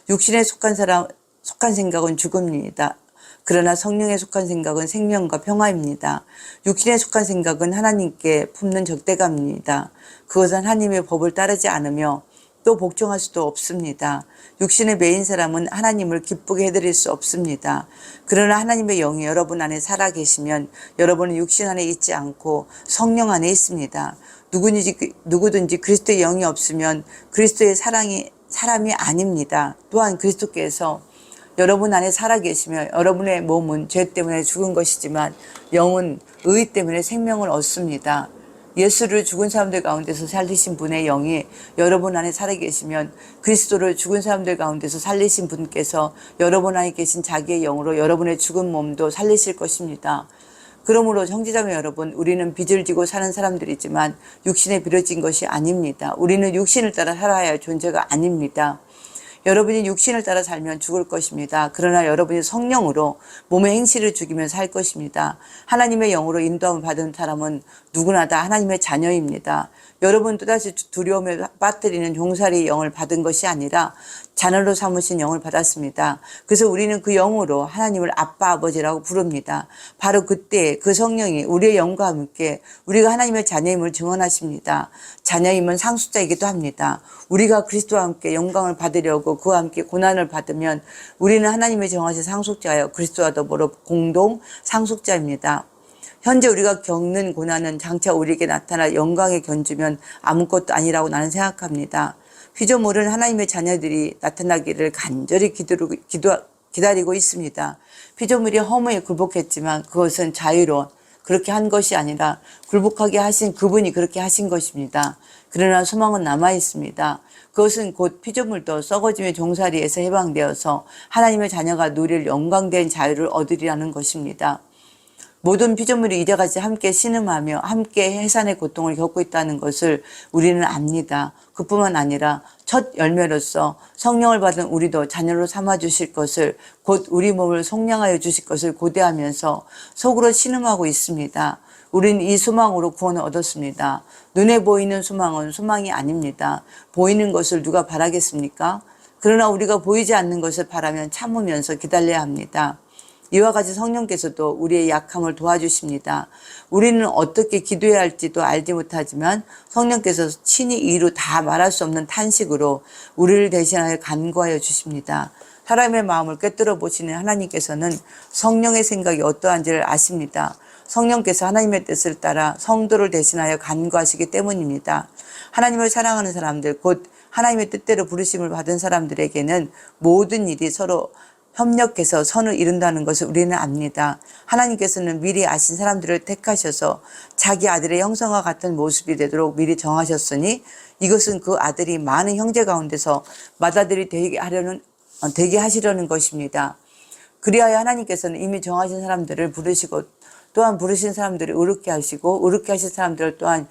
육신에 속한 생각은 죽음입니다. 그러나 성령에 속한 생각은 생명과 평화입니다. 육신에 속한 생각은 하나님께 품는 적대감입니다. 그것은 하나님의 법을 따르지 않으며 또 복종할 수도 없습니다. 육신에 매인 사람은 하나님을 기쁘게 해드릴 수 없습니다. 그러나 하나님의 영이 여러분 안에 살아계시면 여러분은 육신 안에 있지 않고 성령 안에 있습니다. 누구든지 그리스도의 영이 없으면 그리스도의 사람이 아닙니다. 또한 그리스도께서 여러분 안에 살아계시며 여러분의 몸은 죄 때문에 죽은 것이지만 영은 의 때문에 생명을 얻습니다. 예수를 죽은 사람들 가운데서 살리신 분의 영이 여러분 안에 살아계시면 그리스도를 죽은 사람들 가운데서 살리신 분께서 여러분 안에 계신 자기의 영으로 여러분의 죽은 몸도 살리실 것입니다. 그러므로 형제자매 여러분, 우리는 빚을 지고 사는 사람들이지만 육신에 빌어진 것이 아닙니다. 우리는 육신을 따라 살아야 할 존재가 아닙니다. 여러분이 육신을 따라 살면 죽을 것입니다. 그러나 여러분이 성령으로 몸의 행실을 죽이며 살 것입니다. 하나님의 영으로 인도함을 받은 사람은 누구나 다 하나님의 자녀입니다. 여러분 또다시 두려움에 빠뜨리는 종살이의 영을 받은 것이 아니라 자녀로 삼으신 영을 받았습니다. 그래서 우리는 그 영으로 하나님을 아빠 아버지라고 부릅니다. 바로 그때 그 성령이 우리의 영과 함께 우리가 하나님의 자녀임을 증언하십니다. 자녀임은 상속자이기도 합니다. 우리가 그리스도와 함께 영광을 받으려고 그와 함께 고난을 받으면 우리는 하나님의 정하신 상속자여 그리스도와 더불어 공동 상속자입니다. 현재 우리가 겪는 고난은 장차 우리에게 나타날 영광에 견주면 아무것도 아니라고 나는 생각합니다. 피조물은 하나님의 자녀들이 나타나기를 간절히 기다리고 있습니다. 피조물이 허무에 굴복했지만 그것은 자유로 그렇게 한 것이 아니라 굴복하게 하신 그분이 그렇게 하신 것입니다. 그러나 소망은 남아 있습니다. 그것은 곧 피조물도 썩어짐의 종살이에서 해방되어서 하나님의 자녀가 누릴 영광된 자유를 얻으리라는 것입니다. 모든 피조물이 이제까지 함께 신음하며 함께 해산의 고통을 겪고 있다는 것을 우리는 압니다. 그뿐만 아니라 첫 열매로서 성령을 받은 우리도 자녀로 삼아주실 것을, 곧 우리 몸을 속량하여 주실 것을 고대하면서 속으로 신음하고 있습니다. 우리는 이 소망으로 구원을 얻었습니다. 눈에 보이는 소망은 소망이 아닙니다. 보이는 것을 누가 바라겠습니까? 그러나 우리가 보이지 않는 것을 바라면 참으면서 기다려야 합니다. 이와 같이 성령께서도 우리의 약함을 도와주십니다. 우리는 어떻게 기도해야 할지도 알지 못하지만 성령께서 친히 이루 다 말할 수 없는 탄식으로 우리를 대신하여 간구하여 주십니다. 사람의 마음을 꿰뚫어 보시는 하나님께서는 성령의 생각이 어떠한지를 아십니다. 성령께서 하나님의 뜻을 따라 성도를 대신하여 간구하시기 때문입니다. 하나님을 사랑하는 사람들, 곧 하나님의 뜻대로 부르심을 받은 사람들에게는 모든 일이 서로 협력해서 선을 이룬다는 것을 우리는 압니다. 하나님께서는 미리 아신 사람들을 택하셔서 자기 아들의 형상과 같은 모습이 되도록 미리 정하셨으니 이것은 그 아들이 많은 형제 가운데서 맏아들이 되게 하시려는 것입니다. 그리하여 하나님께서는 이미 정하신 사람들을 부르시고 또한 부르신 사람들을 의롭게 하시고 의롭게 하신 사람들을 또한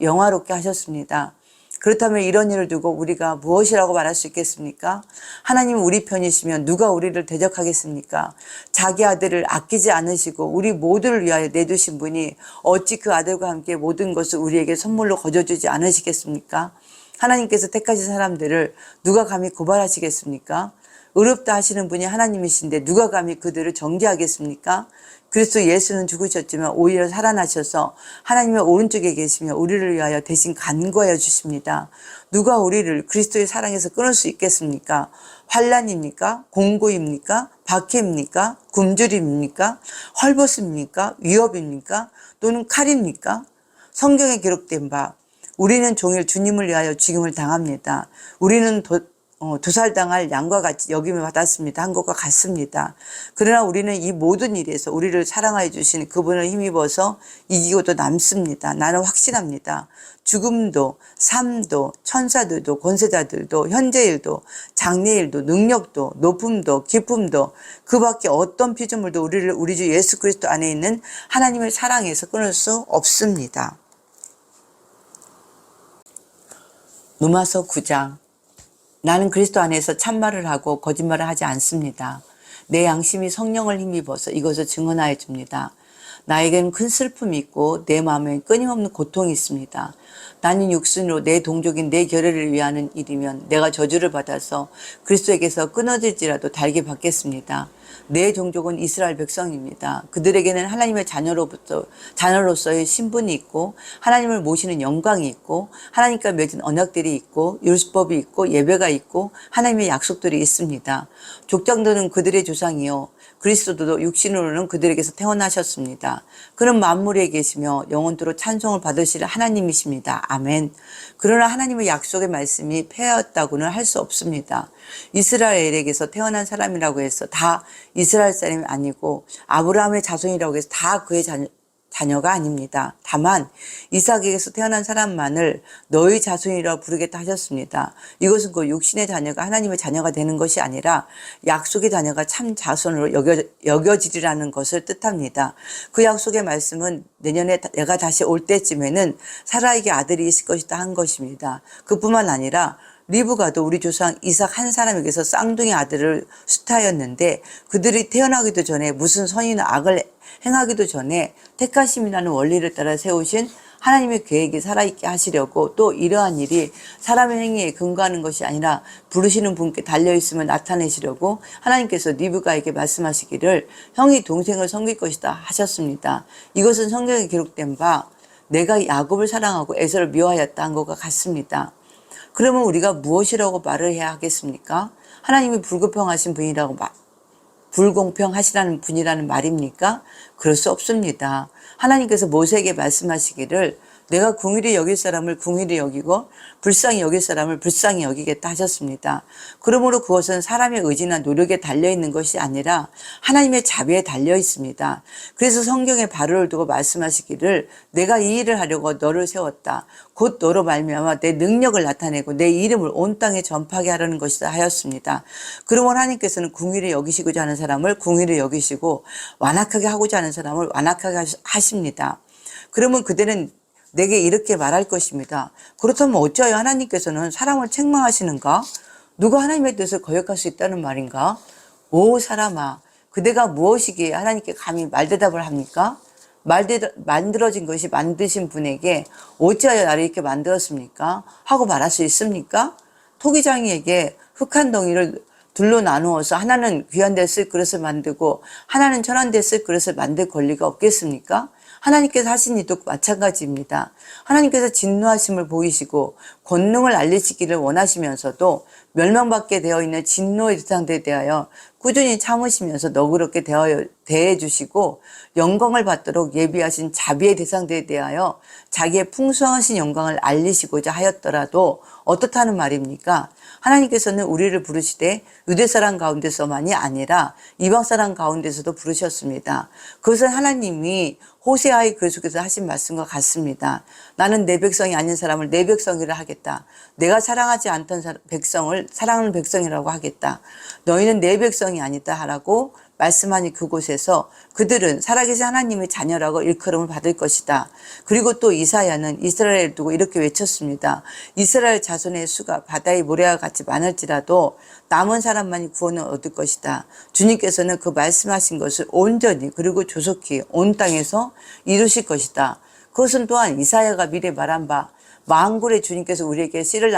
영화롭게 하셨습니다. 그렇다면 이런 일을 두고 우리가 무엇이라고 말할 수 있겠습니까? 하나님은 우리 편이시면 누가 우리를 대적하겠습니까? 자기 아들을 아끼지 않으시고 우리 모두를 위하여 내두신 분이 어찌 그 아들과 함께 모든 것을 우리에게 선물로 거저주지 않으시겠습니까? 하나님께서 택하신 사람들을 누가 감히 고발하시겠습니까? 의롭다 하시는 분이 하나님이신데 누가 감히 그들을 정죄하겠습니까? 그리스도 예수는 죽으셨지만 오히려 살아나셔서 하나님의 오른쪽에 계시며 우리를 위하여 대신 간구하여 주십니다. 누가 우리를 그리스도의 사랑에서 끊을 수 있겠습니까? 환난입니까? 공고입니까? 박해입니까? 굶주림입니까? 헐벗음입니까? 위협입니까? 또는 칼입니까? 성경에 기록된 바 우리는 종일 주님을 위하여 죽임을 당합니다. 우리는 도살당할 양과 같이 여김을 받았습니다. 한 것과 같습니다. 그러나 우리는 이 모든 일에서 우리를 사랑하여 주신 그분을 힘입어서 이기고도 남습니다. 나는 확신합니다. 죽음도, 삶도, 천사들도, 권세자들도, 현재일도, 장래일도, 능력도, 높음도, 깊음도, 그 밖에 어떤 피조물도 우리를 우리 주 예수 그리스도 안에 있는 하나님의 사랑에서 끊을 수 없습니다. 로마서 9장. 나는 그리스도 안에서 참말을 하고 거짓말을 하지 않습니다. 내 양심이 성령을 힘입어서 이것을 증언하여 줍니다. 나에게는 큰 슬픔이 있고 내 마음에 끊임없는 고통이 있습니다. 나는 육신으로 내 동족인 내 결례를 위하는 일이면 내가 저주를 받아서 그리스도에게서 끊어질지라도 달게 받겠습니다. 내 종족은 이스라엘 백성입니다. 그들에게는 하나님의 자녀로서의 신분이 있고 하나님을 모시는 영광이 있고 하나님과 맺은 언약들이 있고 율법이 있고 예배가 있고 하나님의 약속들이 있습니다. 족장들은 그들의 조상이요 그리스도도 육신으로는 그들에게서 태어나셨습니다. 그는 만물에 계시며 영원토록 찬송을 받으실 하나님이십니다. 아멘. 그러나 하나님의 약속의 말씀이 폐하였다고는 할 수 없습니다. 이스라엘에게서 태어난 사람이라고 해서 다 이스라엘 사람이 아니고 아브라함의 자손이라고 해서 다 그의 자녀가 아닙니다. 다만 이삭에게서 태어난 사람만을 너희 자손이라고 부르겠다 하셨습니다. 이것은 그 육신의 자녀가 하나님의 자녀가 되는 것이 아니라 약속의 자녀가 참 자손으로 여겨지리라는 것을 뜻합니다. 그 약속의 말씀은 내년에 내가 다시 올 때쯤에는 사라에게 아들이 있을 것이다 한 것입니다. 그뿐만 아니라 리브가도 우리 조상 이삭 한 사람에게서 쌍둥이 아들을 수타였는데 그들이 태어나기도 전에 무슨 선이나 악을 행하기도 전에 택하심이라는 원리를 따라 세우신 하나님의 계획이 살아있게 하시려고 또 이러한 일이 사람의 행위에 근거하는 것이 아니라 부르시는 분께 달려있음을 나타내시려고 하나님께서 리브가에게 말씀하시기를 형이 동생을 섬길 것이다 하셨습니다. 이것은 성경에 기록된 바 내가 야곱을 사랑하고 에서를 미워하였다 한 것과 같습니다. 그러면 우리가 무엇이라고 말을 해야 하겠습니까? 하나님이 불공평하시라는 분이라는 말입니까? 그럴 수 없습니다. 하나님께서 모세에게 말씀하시기를 내가 궁일이 여길 사람을 궁일이 여기고 불쌍히 여길 사람을 불쌍히 여기겠다 하셨습니다. 그러므로 그것은 사람의 의지나 노력에 달려있는 것이 아니라 하나님의 자비에 달려있습니다. 그래서 성경에 바로를 두고 말씀하시기를 내가 이 일을 하려고 너를 세웠다. 곧 너로 말미암아 내 능력을 나타내고 내 이름을 온 땅에 전파하게 하려는 것이다 하였습니다. 그러므로 하나님께서는 궁일이 여기시고자 하는 사람을 궁일이 여기시고 완악하게 하고자 하는 사람을 완악하게 하십니다. 그러면 그들은 내게 이렇게 말할 것입니다. 그렇다면 어찌하여 하나님께서는 사람을 책망하시는가? 누가 하나님의 뜻을 거역할 수 있다는 말인가? 오 사람아, 그대가 무엇이기에 하나님께 감히 말대답을 합니까? 만들어진 것이 만드신 분에게 어찌하여 나를 이렇게 만들었습니까? 하고 말할 수 있습니까? 토기장이에게 흙한 덩이를 둘로 나누어서 하나는 귀한 데 쓸 그릇을 만들고 하나는 천한 데 쓸 그릇을 만들 권리가 없겠습니까? 하나님께서 하신 일도 마찬가지입니다. 하나님께서 진노하심을 보이시고 권능을 알리시기를 원하시면서도 멸망받게 되어 있는 진노의 대상들에 대하여 꾸준히 참으시면서 너그럽게 대해주시고 영광을 받도록 예비하신 자비의 대상들에 대하여 자기의 풍성하신 영광을 알리시고자 하였더라도 어떻다는 말입니까? 하나님께서는 우리를 부르시되 유대 사람 가운데서만이 아니라 이방 사람 가운데서도 부르셨습니다. 그것은 하나님이 호세아의 글 속에서 하신 말씀과 같습니다. 나는 내 백성이 아닌 사람을 내 백성이라 하겠다. 내가 사랑하지 않던 백성을 사랑하는 백성이라고 하겠다. 너희는 내 백성이 아니다 하라고 말씀하니 그곳에서 그들은 살아계신 하나님의 자녀라고 일컬음을 받을 것이다. 그리고 또 이사야는 이스라엘을 두고 이렇게 외쳤습니다. 이스라엘 자손의 수가 바다의 모래와 같이 많을지라도 남은 사람만이 구원을 얻을 것이다. 주님께서는 그 말씀하신 것을 온전히 그리고 조속히 온 땅에서 이루실 것이다. 그것은 또한 이사야가 미리 말한 바 만군의 주님께서 우리에게 씨를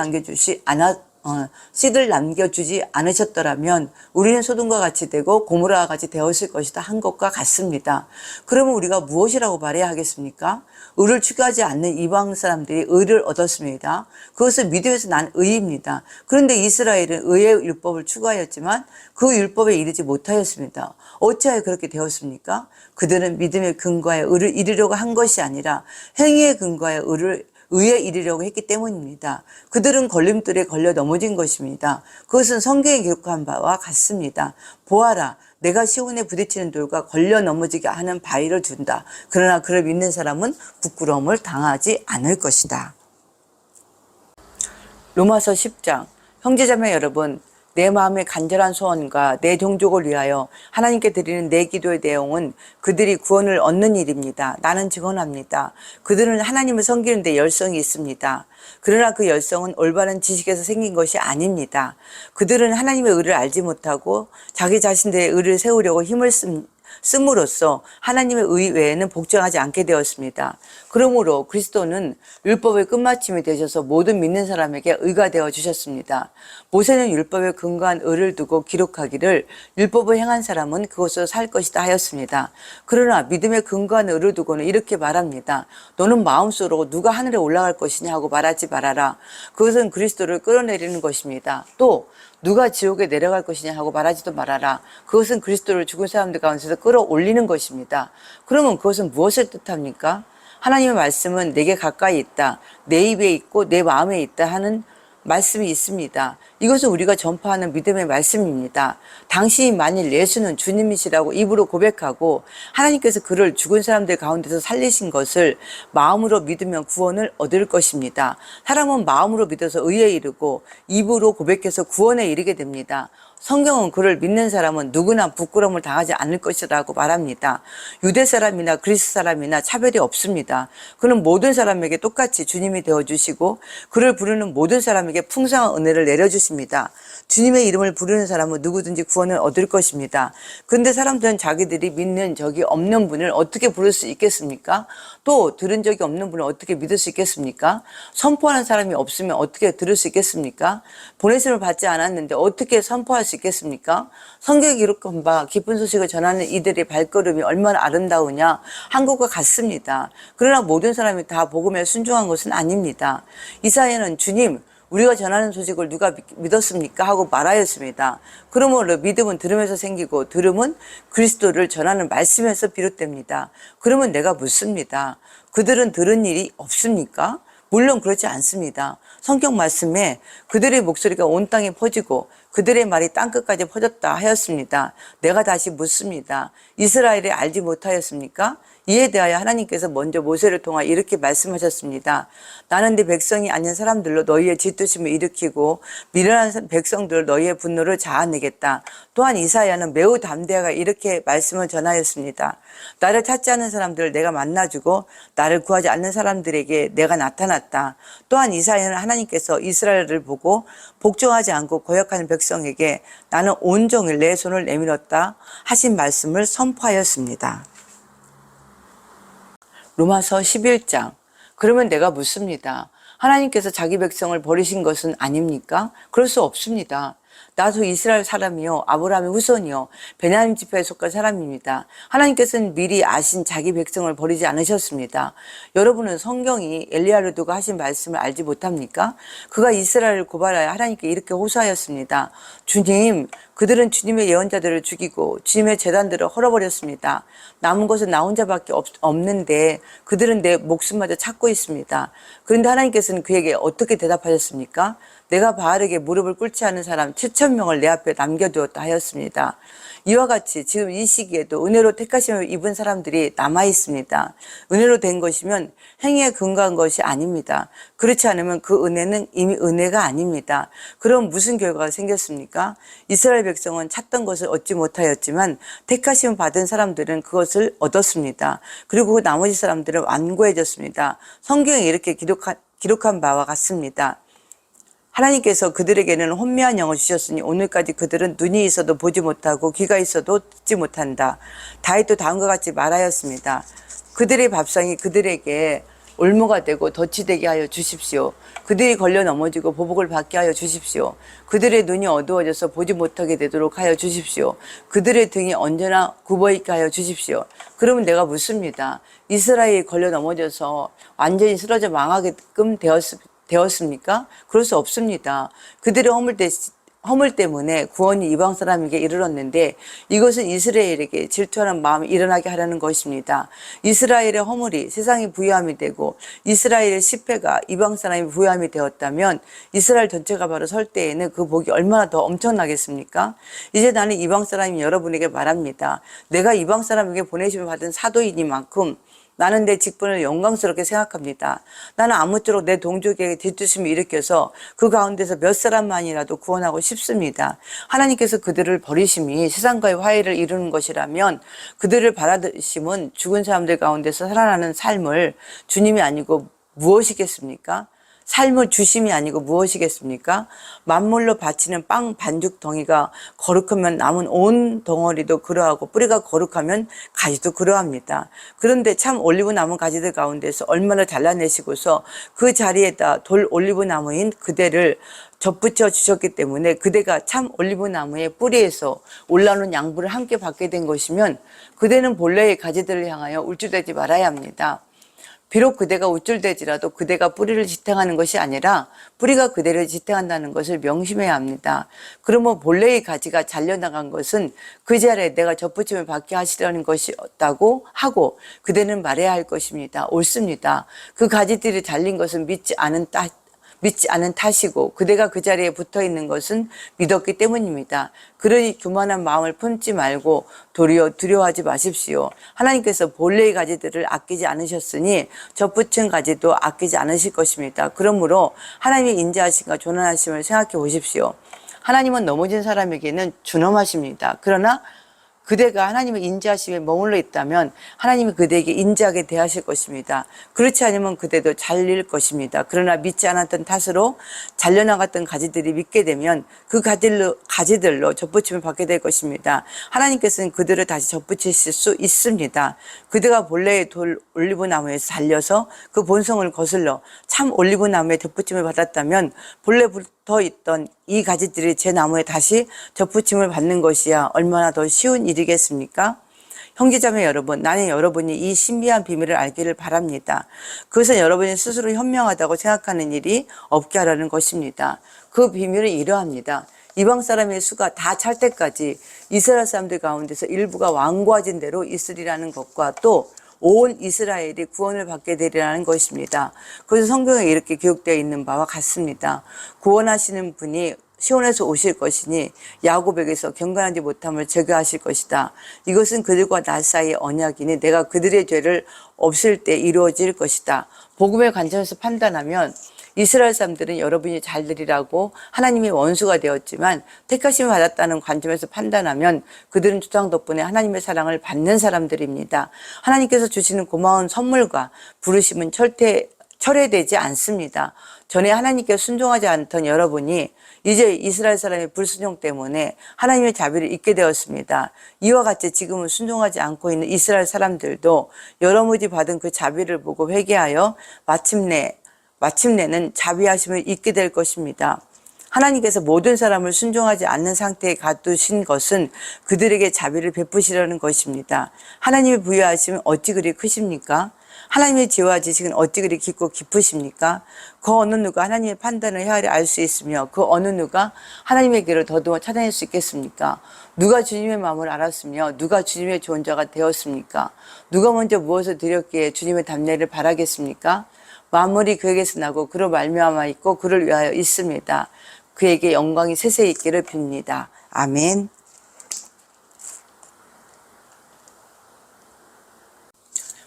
남겨주지 않으셨더라면 우리는 소돔과 같이 되고 고모라와 같이 되었을 것이다 한 것과 같습니다. 그러면 우리가 무엇이라고 말해야 하겠습니까? 의를 추구하지 않는 이방 사람들이 의를 얻었습니다. 그것은 믿음에서 난 의입니다. 그런데 이스라엘은 의의 율법을 추구하였지만 그 율법에 이르지 못하였습니다. 어찌하여 그렇게 되었습니까? 그들은 믿음의 근거에 의를 이루려고 한 것이 아니라 행위의 근거에 의를 의에 이르려고 했기 때문입니다. 그들은 걸림돌에 걸려 넘어진 것입니다. 그것은 성경에 기록한 바와 같습니다. 보아라, 내가 시온에 부딪히는 돌과 걸려 넘어지게 하는 바위를 둔다. 그러나 그를 믿는 사람은 부끄러움을 당하지 않을 것이다. 로마서 10장. 형제자매 여러분, 내 마음의 간절한 소원과 내 종족을 위하여 하나님께 드리는 내 기도의 내용은 그들이 구원을 얻는 일입니다. 나는 증언합니다. 그들은 하나님을 섬기는 데 열성이 있습니다. 그러나 그 열성은 올바른 지식에서 생긴 것이 아닙니다. 그들은 하나님의 의를 알지 못하고 자기 자신들의 의를 세우려고 힘을 씀으로써 하나님의 의 외에는 복종하지 않게 되었습니다. 그러므로 그리스도는 율법의 끝마침이 되셔서 모든 믿는 사람에게 의가 되어 주셨습니다. 모세는 율법에 근거한 의를 두고 기록하기를 율법을 행한 사람은 그것으로 살 것이다 하였습니다. 그러나 믿음에 근거한 의를 두고는 이렇게 말합니다. 너는 마음속으로 누가 하늘에 올라갈 것이냐 하고 말하지 말아라. 그것은 그리스도를 끌어내리는 것입니다. 또 누가 지옥에 내려갈 것이냐 하고 말하지도 말아라. 그것은 그리스도를 죽은 사람들 가운데서 끌어올리는 것입니다. 그러면 그것은 무엇을 뜻합니까? 하나님의 말씀은 내게 가까이 있다, 내 입에 있고 내 마음에 있다 하는 말씀이 있습니다. 이것은 우리가 전파하는 믿음의 말씀입니다. 당신이 만일 예수는 주님이시라고 입으로 고백하고 하나님께서 그를 죽은 사람들 가운데서 살리신 것을 마음으로 믿으면 구원을 얻을 것입니다. 사람은 마음으로 믿어서 의에 이르고 입으로 고백해서 구원에 이르게 됩니다. 성경은 그를 믿는 사람은 누구나 부끄러움을 당하지 않을 것이라고 말합니다. 유대 사람이나 그리스 사람이나 차별이 없습니다. 그는 모든 사람에게 똑같이 주님이 되어주시고 그를 부르는 모든 사람에게 풍성한 은혜를 내려주십니다. 주님의 이름을 부르는 사람은 누구든지 구원을 얻을 것입니다. 그런데 사람들은 자기들이 믿는 적이 없는 분을 어떻게 부를 수 있겠습니까? 또 들은 적이 없는 분을 어떻게 믿을 수 있겠습니까? 선포하는 사람이 없으면 어떻게 들을 수 있겠습니까? 보내심을 받지 않았는데 어떻게 선포할 수 있겠습니까? 성경에 기록한 바 기쁜 소식을 전하는 이들의 발걸음이 얼마나 아름다우냐 한 것과 같습니다. 그러나 모든 사람이 다 복음에 순종한 것은 아닙니다. 이사야는 주님, 우리가 전하는 소식을 누가 믿었습니까? 하고 말하였습니다. 그러므로 믿음은 들음에서 생기고 들음은 그리스도를 전하는 말씀에서 비롯됩니다. 그러면 내가 묻습니다. 그들은 들은 일이 없습니까? 물론 그렇지 않습니다. 성경 말씀에 그들의 목소리가 온 땅에 퍼지고 그들의 말이 땅끝까지 퍼졌다 하였습니다. 내가 다시 묻습니다. 이스라엘이 알지 못하였습니까? 이에 대하여 하나님께서 먼저 모세를 통하 이렇게 말씀하셨습니다. 나는 네 백성이 아닌 사람들로 너희의 질투심을 일으키고 미련한 백성들로 너희의 분노를 자아내겠다. 또한 이사야는 매우 담대하게 이렇게 말씀을 전하였습니다. 나를 찾지 않는 사람들을 내가 만나주고 나를 구하지 않는 사람들에게 내가 나타났다. 또한 이사야는 하나님께서 이스라엘을 보고 복종하지 않고 거역하는 백성에게 나는 온종일 내 손을 내밀었다 하신 말씀을 선포하였습니다. 로마서 11장. 그러면 내가 묻습니다. 하나님께서 자기 백성을 버리신 것은 아닙니까? 그럴 수 없습니다. 나도 이스라엘 사람이요 아브라함의 후손이요 베냐민 지파에 속한 사람입니다. 하나님께서는 미리 아신 자기 백성을 버리지 않으셨습니다. 여러분은 성경이 엘리야를 두고 하신 말씀을 알지 못합니까? 그가 이스라엘을 고발하여 하나님께 이렇게 호소하였습니다. 주님, 그들은 주님의 예언자들을 죽이고 주님의 제단들을 헐어버렸습니다. 남은 것은 나 혼자밖에 없는데 그들은 내 목숨마저 찾고 있습니다. 그런데 하나님께서는 그에게 어떻게 대답하셨습니까? 내가 바알에게 무릎을 꿇지 않은 사람 7,000명을 내 앞에 남겨두었다 하였습니다. 이와 같이 지금 이 시기에도 은혜로 택하심을 입은 사람들이 남아 있습니다. 은혜로 된 것이면 행위에 근거한 것이 아닙니다. 그렇지 않으면 그 은혜는 이미 은혜가 아닙니다. 그럼 무슨 결과가 생겼습니까? 이스라엘 백성은 찾던 것을 얻지 못하였지만 택하심을 받은 사람들은 그것을 얻었습니다. 그리고 그 나머지 사람들은 완고해졌습니다. 성경에 이렇게 기록한 바와 같습니다. 하나님께서 그들에게는 혼미한 영을 주셨으니 오늘까지 그들은 눈이 있어도 보지 못하고 귀가 있어도 듣지 못한다. 다윗도 다음과 같이 말하였습니다. 그들의 밥상이 그들에게 올무가 되고 덫이 되게 하여 주십시오. 그들이 걸려 넘어지고 보복을 받게 하여 주십시오. 그들의 눈이 어두워져서 보지 못하게 되도록 하여 주십시오. 그들의 등이 언제나 굽어있게 하여 주십시오. 그러면 내가 묻습니다. 이스라엘이 걸려 넘어져서 완전히 쓰러져 망하게끔 되었습니까? 그럴 수 없습니다. 그들의 허물 때문에 구원이 이방 사람에게 이르렀는데 이것은 이스라엘에게 질투하는 마음이 일어나게 하려는 것입니다. 이스라엘의 허물이 세상의 부요함이 되고 이스라엘의 실패가 이방 사람의 부요함이 되었다면 이스라엘 전체가 바로 설 때에는 그 복이 얼마나 더 엄청나겠습니까? 이제 나는 이방 사람이 여러분에게 말합니다. 내가 이방 사람에게 보내심을 받은 사도이니만큼 나는 내 직분을 영광스럽게 생각합니다. 나는 아무쪼록 내 동족에게 질투심을 일으켜서 그 가운데서 몇 사람만이라도 구원하고 싶습니다. 하나님께서 그들을 버리심이 세상과의 화해를 이루는 것이라면 그들을 받아들이심은 죽은 사람들 가운데서 살아나는 삶을 주님이 아니고 무엇이겠습니까? 삶을 주심이 아니고 무엇이겠습니까? 만물로 바치는 빵 반죽 덩이가 거룩하면 남은 온 덩어리도 그러하고 뿌리가 거룩하면 가지도 그러합니다. 그런데 참 올리브 나무 가지들 가운데서 얼마나 잘라내시고서 그 자리에다 돌 올리브 나무인 그대를 접붙여 주셨기 때문에 그대가 참 올리브 나무의 뿌리에서 올라오는 양분을 함께 받게 된 것이면 그대는 본래의 가지들을 향하여 울주되지 말아야 합니다. 비록 그대가 우쭐대지라도 그대가 뿌리를 지탱하는 것이 아니라 뿌리가 그대를 지탱한다는 것을 명심해야 합니다. 그러면 본래의 가지가 잘려나간 것은 그 자리에 내가 접붙임을 받게 하시려는 것이었다고 하고 그대는 말해야 할 것입니다. 옳습니다. 그 가지들이 잘린 것은 믿지 않은 탓이고 그대가 그 자리에 붙어 있는 것은 믿었기 때문입니다. 그러니 교만한 마음을 품지 말고 도리어 두려워하지 마십시오. 하나님께서 본래의 가지들을 아끼지 않으셨으니 접붙인 가지도 아끼지 않으실 것입니다. 그러므로 하나님의 인자하심과 조난하심을 생각해 보십시오. 하나님은 넘어진 사람에게는 준엄하십니다. 그러나 그대가 하나님의 인자하심에 머물러 있다면 하나님이 그대에게 인자하게 대하실 것입니다. 그렇지 않으면 그대도 잘릴 것입니다. 그러나 믿지 않았던 탓으로 잘려나갔던 가지들이 믿게 되면 그 가지들로 접붙임을 받게 될 것입니다. 하나님께서는 그들을 다시 접붙이실 수 있습니다. 그대가 본래의 돌 올리브 나무에서 잘려서 그 본성을 거슬러 참 올리브 나무에 접붙임을 받았다면 본래 붙어 있던 이 가지들이 제 나무에 다시 접붙임을 받는 것이야 얼마나 더 쉬운 일이겠습니까? 형제자매 여러분, 나는 여러분이 이 신비한 비밀을 알기를 바랍니다. 그것은 여러분이 스스로 현명하다고 생각하는 일이 없게 하라는 것입니다. 그 비밀은 이러합니다. 이방 사람의 수가 다 찰 때까지 이스라엘 사람들 가운데서 일부가 완고하진 대로 있으리라는 것과 또 온 이스라엘이 구원을 받게 되리라는 것입니다. 그래서 성경에 이렇게 기록되어 있는 바와 같습니다. 구원하시는 분이 시온에서 오실 것이니 야곱에게서 경건하지 못함을 제거하실 것이다. 이것은 그들과 나 사이의 언약이니 내가 그들의 죄를 없앨 때 이루어질 것이다. 복음의 관점에서 판단하면 이스라엘 사람들은 여러분이 잘 되리라고 하나님의 원수가 되었지만 택하심을 받았다는 관점에서 판단하면 그들은 주장 덕분에 하나님의 사랑을 받는 사람들입니다. 하나님께서 주시는 고마운 선물과 부르심은 철회되지 않습니다. 전에 하나님께 순종하지 않던 여러분이 이제 이스라엘 사람의 불순종 때문에 하나님의 자비를 잊게 되었습니다. 이와 같이 지금은 순종하지 않고 있는 이스라엘 사람들도 여러모지 받은 그 자비를 보고 회개하여 마침내는 자비하심을 잊게 될 것입니다. 하나님께서 모든 사람을 순종하지 않는 상태에 가두신 것은 그들에게 자비를 베푸시려는 것입니다. 하나님의 부여하심은 어찌 그리 크십니까? 하나님의 지혜와 지식은 어찌 그리 깊고 깊으십니까? 그 어느 누가 하나님의 판단을 헤아려 알 수 있으며 그 어느 누가 하나님의 길을 더듬어 찾아낼 수 있겠습니까? 누가 주님의 마음을 알았으며 누가 주님의 좋은 자가 되었습니까? 누가 먼저 무엇을 드렸기에 주님의 답례를 바라겠습니까? 만물이 그에게서 나고 그로 말미암아 있고 그를 위하여 있습니다. 그에게 영광이 세세히 있기를 빕니다. 아멘.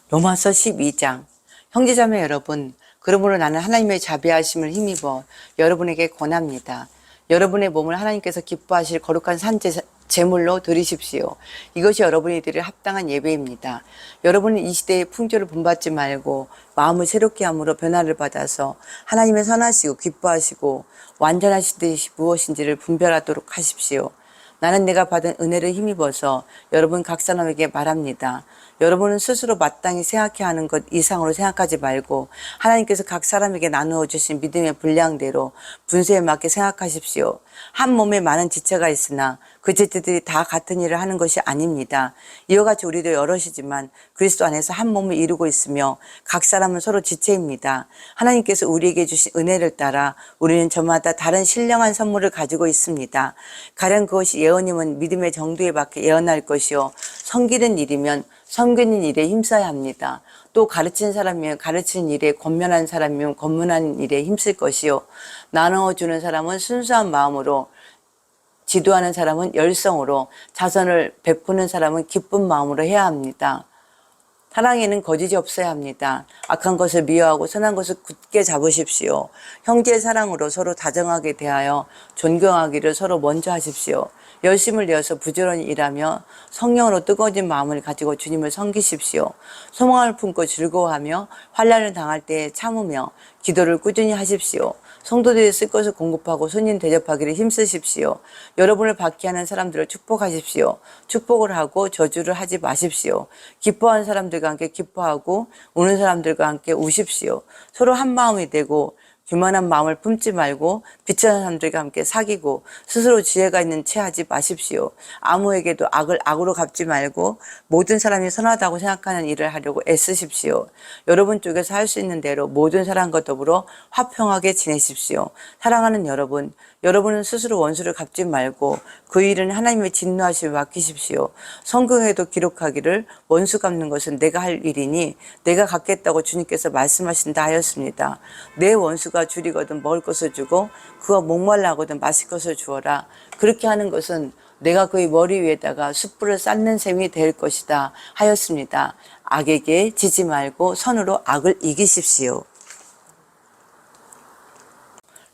로마서 12장. 형제자매 여러분, 그러므로 나는 하나님의 자비하심을 힘입어 여러분에게 권합니다. 여러분의 몸을 하나님께서 기뻐하실 거룩한 제물로 드리십시오. 이것이 여러분이 드릴 합당한 예배입니다. 여러분은 이 시대의 풍조를 본받지 말고 마음을 새롭게 함으로 변화를 받아서 하나님의 선하시고 기뻐하시고 완전하신 뜻이 무엇인지를 분별하도록 하십시오. 나는 내가 받은 은혜를 힘입어서 여러분 각 사람에게 말합니다. 여러분은 스스로 마땅히 생각해야 하는 것 이상으로 생각하지 말고 하나님께서 각 사람에게 나누어 주신 믿음의 분량대로 분수에 맞게 생각하십시오. 한 몸에 많은 지체가 있으나 그 지체들이 다 같은 일을 하는 것이 아닙니다. 이와 같이 우리도 여럿이지만 그리스도 안에서 한 몸을 이루고 있으며 각 사람은 서로 지체입니다. 하나님께서 우리에게 주신 은혜를 따라 우리는 저마다 다른 신령한 선물을 가지고 있습니다. 가령 그것이 예언이면 믿음의 정도에 맞게 예언할 것이요, 섬기는 일이면 섬기는 일에 힘써야 합니다. 또 가르치는 사람이면 가르치는 일에, 권면하는 사람이면 권면하는 일에 힘쓸 것이요, 나누어주는 사람은 순수한 마음으로, 지도하는 사람은 열성으로, 자선을 베푸는 사람은 기쁜 마음으로 해야 합니다. 사랑에는 거짓이 없어야 합니다. 악한 것을 미워하고 선한 것을 굳게 잡으십시오. 형제의 사랑으로 서로 다정하게 대하여 존경하기를 서로 먼저 하십시오. 열심을 내어서 부지런히 일하며 성령으로 뜨거워진 마음을 가지고 주님을 섬기십시오. 소망을 품고 즐거워하며 환난을 당할 때에 참으며 기도를 꾸준히 하십시오. 성도들이 쓸 것을 공급하고 손님 대접하기를 힘쓰십시오. 여러분을 받게 하는 사람들을 축복하십시오. 축복을 하고 저주를 하지 마십시오. 기뻐하는 사람들과 함께 기뻐하고 우는 사람들과 함께 우십시오. 서로 한 마음이 되고 교만한 마음을 품지 말고 비천한 사람들과 함께 사귀고 스스로 지혜가 있는 채 하지 마십시오. 아무에게도 악을 악으로 갚지 말고 모든 사람이 선하다고 생각하는 일을 하려고 애쓰십시오. 여러분 쪽에서 할 수 있는 대로 모든 사람과 더불어 화평하게 지내십시오. 사랑하는 여러분, 여러분은 스스로 원수를 갚지 말고 그 일은 하나님의 진노하심에 맡기십시오. 성경에도 기록하기를 원수 갚는 것은 내가 할 일이니 내가 갚겠다고 주님께서 말씀하신다 하였습니다. 내 원수가 줄이거든 먹을 것을 주고 그가 목말라 하거든 마실 것을 주어라. 그렇게 하는 것은 내가 그의 머리 위에다가 숯불을 쌓는 셈이 될 것이다 하였습니다. 악에게 지지 말고 선으로 악을 이기십시오.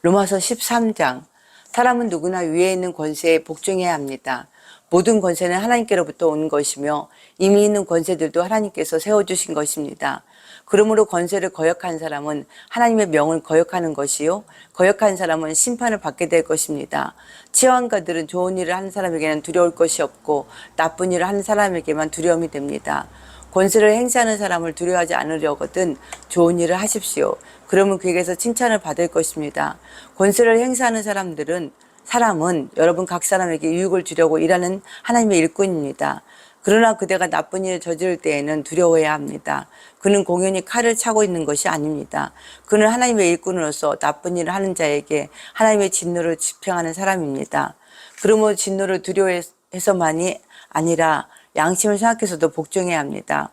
로마서 13장. 사람은 누구나 위에 있는 권세에 복종해야 합니다. 모든 권세는 하나님께로부터 온 것이며 이미 있는 권세들도 하나님께서 세워주신 것입니다. 그러므로 권세를 거역한 사람은 하나님의 명을 거역하는 것이요, 거역한 사람은 심판을 받게 될 것입니다. 치안가들은 좋은 일을 하는 사람에게는 두려울 것이 없고 나쁜 일을 하는 사람에게만 두려움이 됩니다. 권세를 행사하는 사람을 두려워하지 않으려거든 좋은 일을 하십시오. 그러면 그에게서 칭찬을 받을 것입니다. 권세를 행사하는 사람은 여러분 각 사람에게 유익을 주려고 일하는 하나님의 일꾼입니다. 그러나 그대가 나쁜 일을 저지를 때에는 두려워해야 합니다. 그는 공연히 칼을 차고 있는 것이 아닙니다. 그는 하나님의 일꾼으로서 나쁜 일을 하는 자에게 하나님의 진노를 집행하는 사람입니다. 그러므로 진노를 두려워해서만이 아니라 양심을 생각해서도 복종해야 합니다.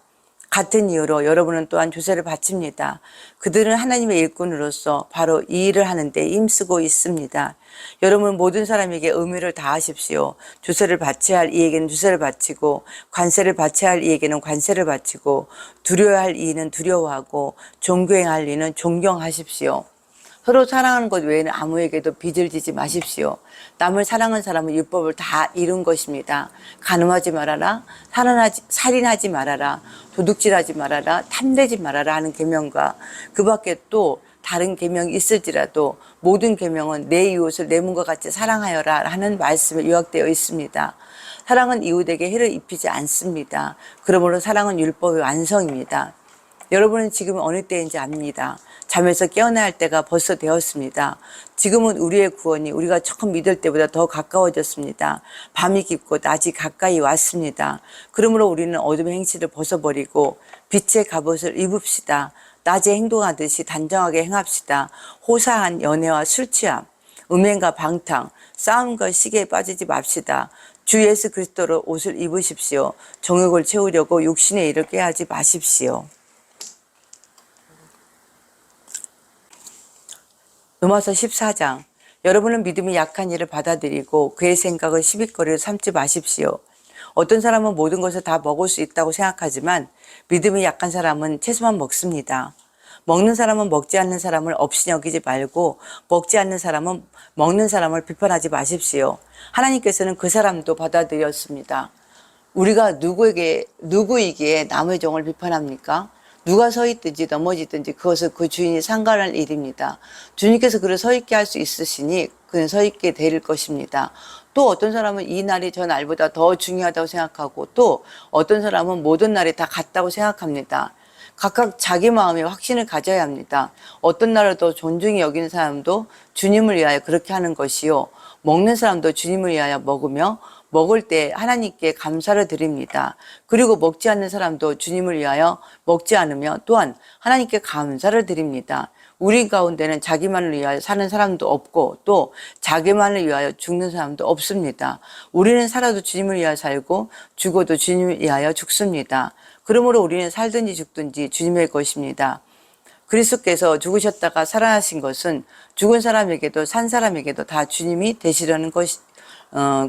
같은 이유로 여러분은 또한 조세를 바칩니다. 그들은 하나님의 일꾼으로서 바로 이 일을 하는데 힘쓰고 있습니다. 여러분 모든 사람에게 의무를 다하십시오. 조세를 바쳐야 할 이에게는 조세를 바치고 관세를 바쳐야 할 이에게는 관세를 바치고 두려워야 할 이는 두려워하고 존경해야 할 이는 존경하십시오. 서로 사랑하는 것 외에는 아무에게도 빚을 지지 마십시오. 남을 사랑하는 사람은 율법을 다 이룬 것입니다. 간음하지 말아라, 살인하지 말아라, 도둑질하지 말아라, 탐내지 말아라 하는 계명과 그 밖에 또 다른 계명이 있을지라도 모든 계명은 내 이웃을 내 몸과 같이 사랑하여라 하는 말씀에 요약되어 있습니다. 사랑은 이웃에게 해를 입히지 않습니다. 그러므로 사랑은 율법의 완성입니다. 여러분은 지금 어느 때인지 압니다. 잠에서 깨어나야 할 때가 벌써 되었습니다. 지금은 우리의 구원이 우리가 처음 믿을 때보다 더 가까워졌습니다. 밤이 깊고 낮이 가까이 왔습니다. 그러므로 우리는 어둠의 행실을 벗어버리고 빛의 갑옷을 입읍시다. 낮에 행동하듯이 단정하게 행합시다. 호사한 연애와 술 취함, 음행과 방탕, 싸움과 시기에 빠지지 맙시다. 주 예수 그리스도로 옷을 입으십시오. 정욕을 채우려고 육신의 일을 꾀하지 마십시오. 로마서 14장. 여러분은 믿음이 약한 이를 받아들이고 그의 생각을 시비거리로 삼지 마십시오. 어떤 사람은 모든 것을 다 먹을 수 있다고 생각하지만 믿음이 약한 사람은 채소만 먹습니다. 먹는 사람은 먹지 않는 사람을 없이 여기지 말고 먹지 않는 사람은 먹는 사람을 비판하지 마십시오. 하나님께서는 그 사람도 받아들였습니다. 우리가 누구이기에 남의 종을 비판합니까? 누가 서 있든지 넘어지든지 그것은 그 주인이 상관할 일입니다. 주님께서 그를 서 있게 할 수 있으시니 그는 서 있게 될 것입니다. 또 어떤 사람은 이 날이 저 날보다 더 중요하다고 생각하고, 또 어떤 사람은 모든 날이 다 같다고 생각합니다. 각각 자기 마음에 확신을 가져야 합니다. 어떤 날을 더 존중히 여기는 사람도 주님을 위하여 그렇게 하는 것이요, 먹는 사람도 주님을 위하여 먹으며 먹을 때 하나님께 감사를 드립니다. 그리고 먹지 않는 사람도 주님을 위하여 먹지 않으며 또한 하나님께 감사를 드립니다. 우리 가운데는 자기만을 위하여 사는 사람도 없고 또 자기만을 위하여 죽는 사람도 없습니다. 우리는 살아도 주님을 위하여 살고 죽어도 주님을 위하여 죽습니다. 그러므로 우리는 살든지 죽든지 주님의 것입니다. 그리스도께서 죽으셨다가 살아나신 것은 죽은 사람에게도 산 사람에게도 다 주님이 되시려는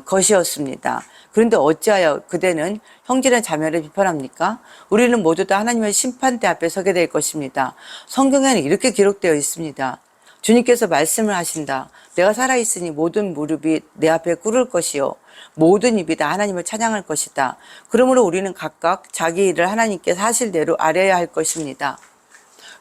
것이었습니다. 그런데 어찌하여 그대는 형제나 자매를 비판합니까? 우리는 모두 다 하나님의 심판대 앞에 서게 될 것입니다. 성경에는 이렇게 기록되어 있습니다. 주님께서 말씀을 하신다. 내가 살아있으니 모든 무릎이 내 앞에 꿇을 것이요 모든 입이 다 하나님을 찬양할 것이다. 그러므로 우리는 각각 자기 일을 하나님께 사실대로 아뢰야 할 것입니다.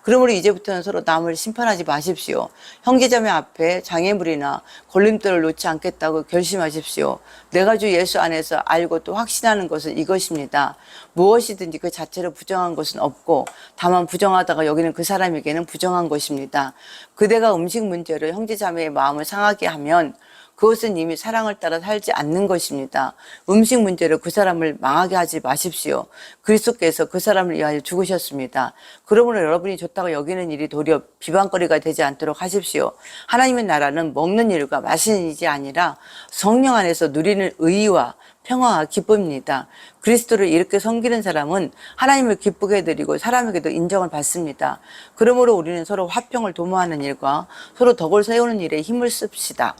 그러므로 이제부터는 서로 남을 심판하지 마십시오. 형제자매 앞에 장애물이나 걸림돌을 놓지 않겠다고 결심하십시오. 내가 주 예수 안에서 알고 또 확신하는 것은 이것입니다. 무엇이든지 그 자체로 부정한 것은 없고 다만 부정하다가 여기는 그 사람에게는 부정한 것입니다. 그대가 음식 문제로 형제자매의 마음을 상하게 하면 그것은 이미 사랑을 따라 살지 않는 것입니다. 음식 문제로 그 사람을 망하게 하지 마십시오. 그리스도께서 그 사람을 위하여 죽으셨습니다. 그러므로 여러분이 좋다고 여기는 일이 도리어 비방거리가 되지 않도록 하십시오. 하나님의 나라는 먹는 일과 마시는 일이 아니라 성령 안에서 누리는 의와 평화와 기쁨입니다. 그리스도를 이렇게 섬기는 사람은 하나님을 기쁘게 해드리고 사람에게도 인정을 받습니다. 그러므로 우리는 서로 화평을 도모하는 일과 서로 덕을 세우는 일에 힘을 씁시다.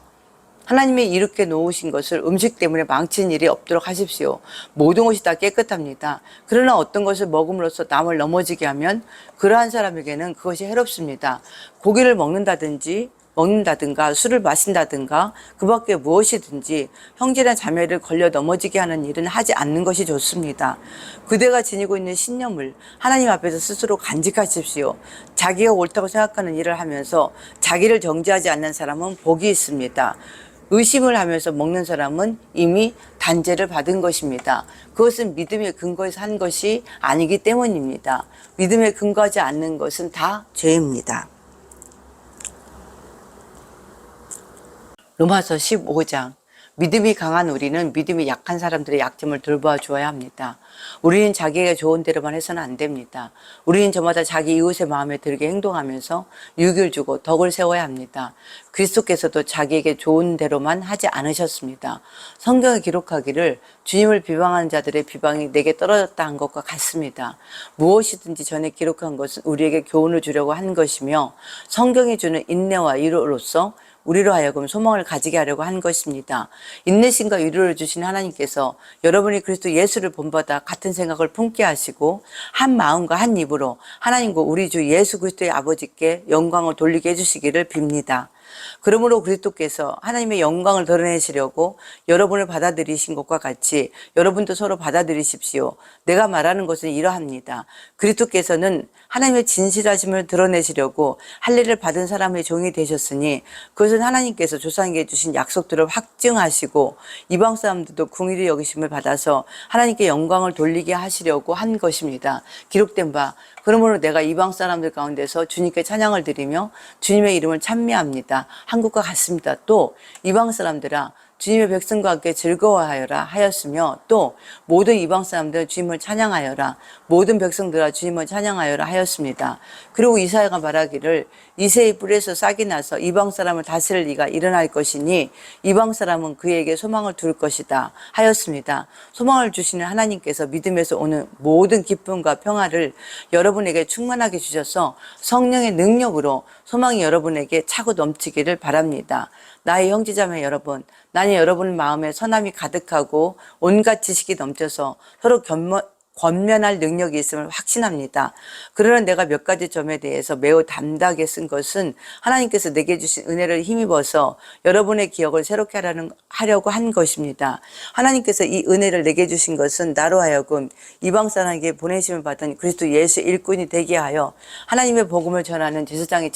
하나님이 이렇게 놓으신 것을 음식 때문에 망치는 일이 없도록 하십시오. 모든 것이 다 깨끗합니다. 그러나 어떤 것을 먹음으로써 남을 넘어지게 하면 그러한 사람에게는 그것이 해롭습니다. 고기를 먹는다든가 술을 마신다든가 그 밖에 무엇이든지 형제나 자매를 걸려 넘어지게 하는 일은 하지 않는 것이 좋습니다. 그대가 지니고 있는 신념을 하나님 앞에서 스스로 간직하십시오. 자기가 옳다고 생각하는 일을 하면서 자기를 정죄하지 않는 사람은 복이 있습니다. 의심을 하면서 먹는 사람은 이미 단죄를 받은 것입니다. 그것은 믿음의 근거에서 한 것이 아니기 때문입니다. 믿음에 근거하지 않는 것은 다 죄입니다. 로마서 15장. 믿음이 강한 우리는 믿음이 약한 사람들의 약점을 돌봐 주어야 합니다. 우리는 자기에게 좋은 대로만 해서는 안 됩니다. 우리는 저마다 자기 이웃의 마음에 들게 행동하면서 유익을 주고 덕을 세워야 합니다. 그리스도께서도 자기에게 좋은 대로만 하지 않으셨습니다. 성경에 기록하기를 주님을 비방하는 자들의 비방이 내게 떨어졌다 한 것과 같습니다. 무엇이든지 전에 기록한 것은 우리에게 교훈을 주려고 한 것이며 성경이 주는 인내와 위로로서 우리로 하여금 소망을 가지게 하려고 한 것입니다. 인내심과 위로를 주신 하나님께서 여러분이 그리스도 예수를 본받아 같은 생각을 품게 하시고 한 마음과 한 입으로 하나님과 우리 주 예수 그리스도의 아버지께 영광을 돌리게 해주시기를 빕니다. 그러므로 그리스도께서 하나님의 영광을 드러내시려고 여러분을 받아들이신 것과 같이 여러분도 서로 받아들이십시오. 내가 말하는 것은 이러합니다. 그리스도께서는 하나님의 진실하심을 드러내시려고 할례를 받은 사람의 종이 되셨으니 그것은 하나님께서 조상에게 주신 약속들을 확증하시고 이방 사람들도 긍휼히 여기심을 받아서 하나님께 영광을 돌리게 하시려고 한 것입니다. 기록된 바 그러므로 내가 이방 사람들 가운데서 주님께 찬양을 드리며 주님의 이름을 찬미합니다. 한국과 같습니다. 또 이방 사람들아 주님의 백성과 함께 즐거워하여라 하였으며 또 모든 이방 사람들 주님을 찬양하여라 모든 백성들아 주님을 찬양하여라 하였습니다. 그리고 이사야가 말하기를 이새의 뿔에서 싹이 나서 이방 사람을 다스릴 이가 일어날 것이니 이방 사람은 그에게 소망을 둘 것이다 하였습니다. 소망을 주시는 하나님께서 믿음에서 오는 모든 기쁨과 평화를 여러분에게 충만하게 주셔서 성령의 능력으로 소망이 여러분에게 차고 넘치기를 바랍니다. 나의 형제자매 여러분, 나는 여러분 마음에 선함이 가득하고 온갖 지식이 넘쳐서 서로 권면할 능력이 있음을 확신합니다. 그러나 내가 몇 가지 점에 대해서 매우 담대하게 쓴 것은 하나님께서 내게 주신 은혜를 힘입어서 여러분의 기억을 새롭게 하려고 한 것입니다. 하나님께서 이 은혜를 내게 주신 것은 나로 하여금 이방 사람에게 보내심을 받은 그리스도 예수 일꾼이 되게 하여 하나님의 복음을 전하는 제사장의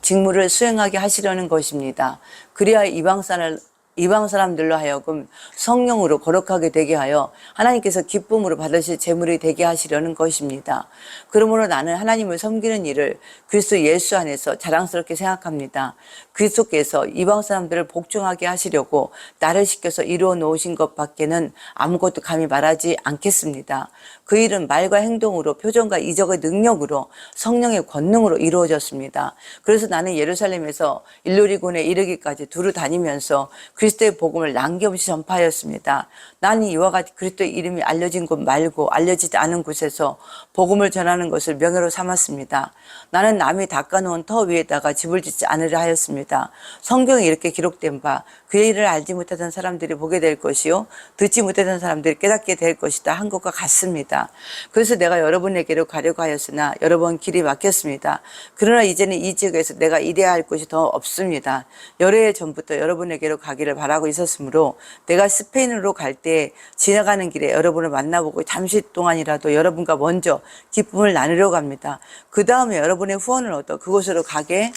직무를 수행하게 하시려는 것입니다. 그래야 이방 사람들로 하여금 성령으로 거룩하게 되게 하여 하나님께서 기쁨으로 받으실 제물이 되게 하시려는 것입니다. 그러므로 나는 하나님을 섬기는 일을 그리스도 예수 안에서 자랑스럽게 생각합니다. 그리스도께서 이방 사람들을 복종하게 하시려고 나를 시켜서 이루어 놓으신 것밖에는 아무것도 감히 말하지 않겠습니다. 그 일은 말과 행동으로 표정과 이적의 능력으로 성령의 권능으로 이루어졌습니다. 그래서 나는 예루살렘에서 일루리곤에 이르기까지 두루 다니면서 그리스도의 복음을 남김없이 전파하였습니다. 나는 이와 같이 그리스도의 이름이 알려진 곳 말고 알려지지 않은 곳에서 복음을 전하는 것을 명예로 삼았습니다. 나는 남이 닦아놓은 터 위에다가 집을 짓지 않으려 하였습니다. 성경에 이렇게 기록된 바 그의 일을 알지 못하던 사람들이 보게 될 것이요 듣지 못하던 사람들이 깨닫게 될 것이다 한 것과 같습니다. 그래서 내가 여러분에게로 가려고 하였으나 여러 번 길이 막혔습니다. 그러나 이제는 이 지역에서 내가 이래야 할 곳이 더 없습니다. 여러 해 전부터 여러분에게로 가기를 바라고 있었으므로 내가 스페인으로 갈 때 지나가는 길에 여러분을 만나보고 잠시 동안이라도 여러분과 먼저 기쁨을 나누려고 합니다. 그 다음에 여러분의 후원을 얻어 그곳으로 가게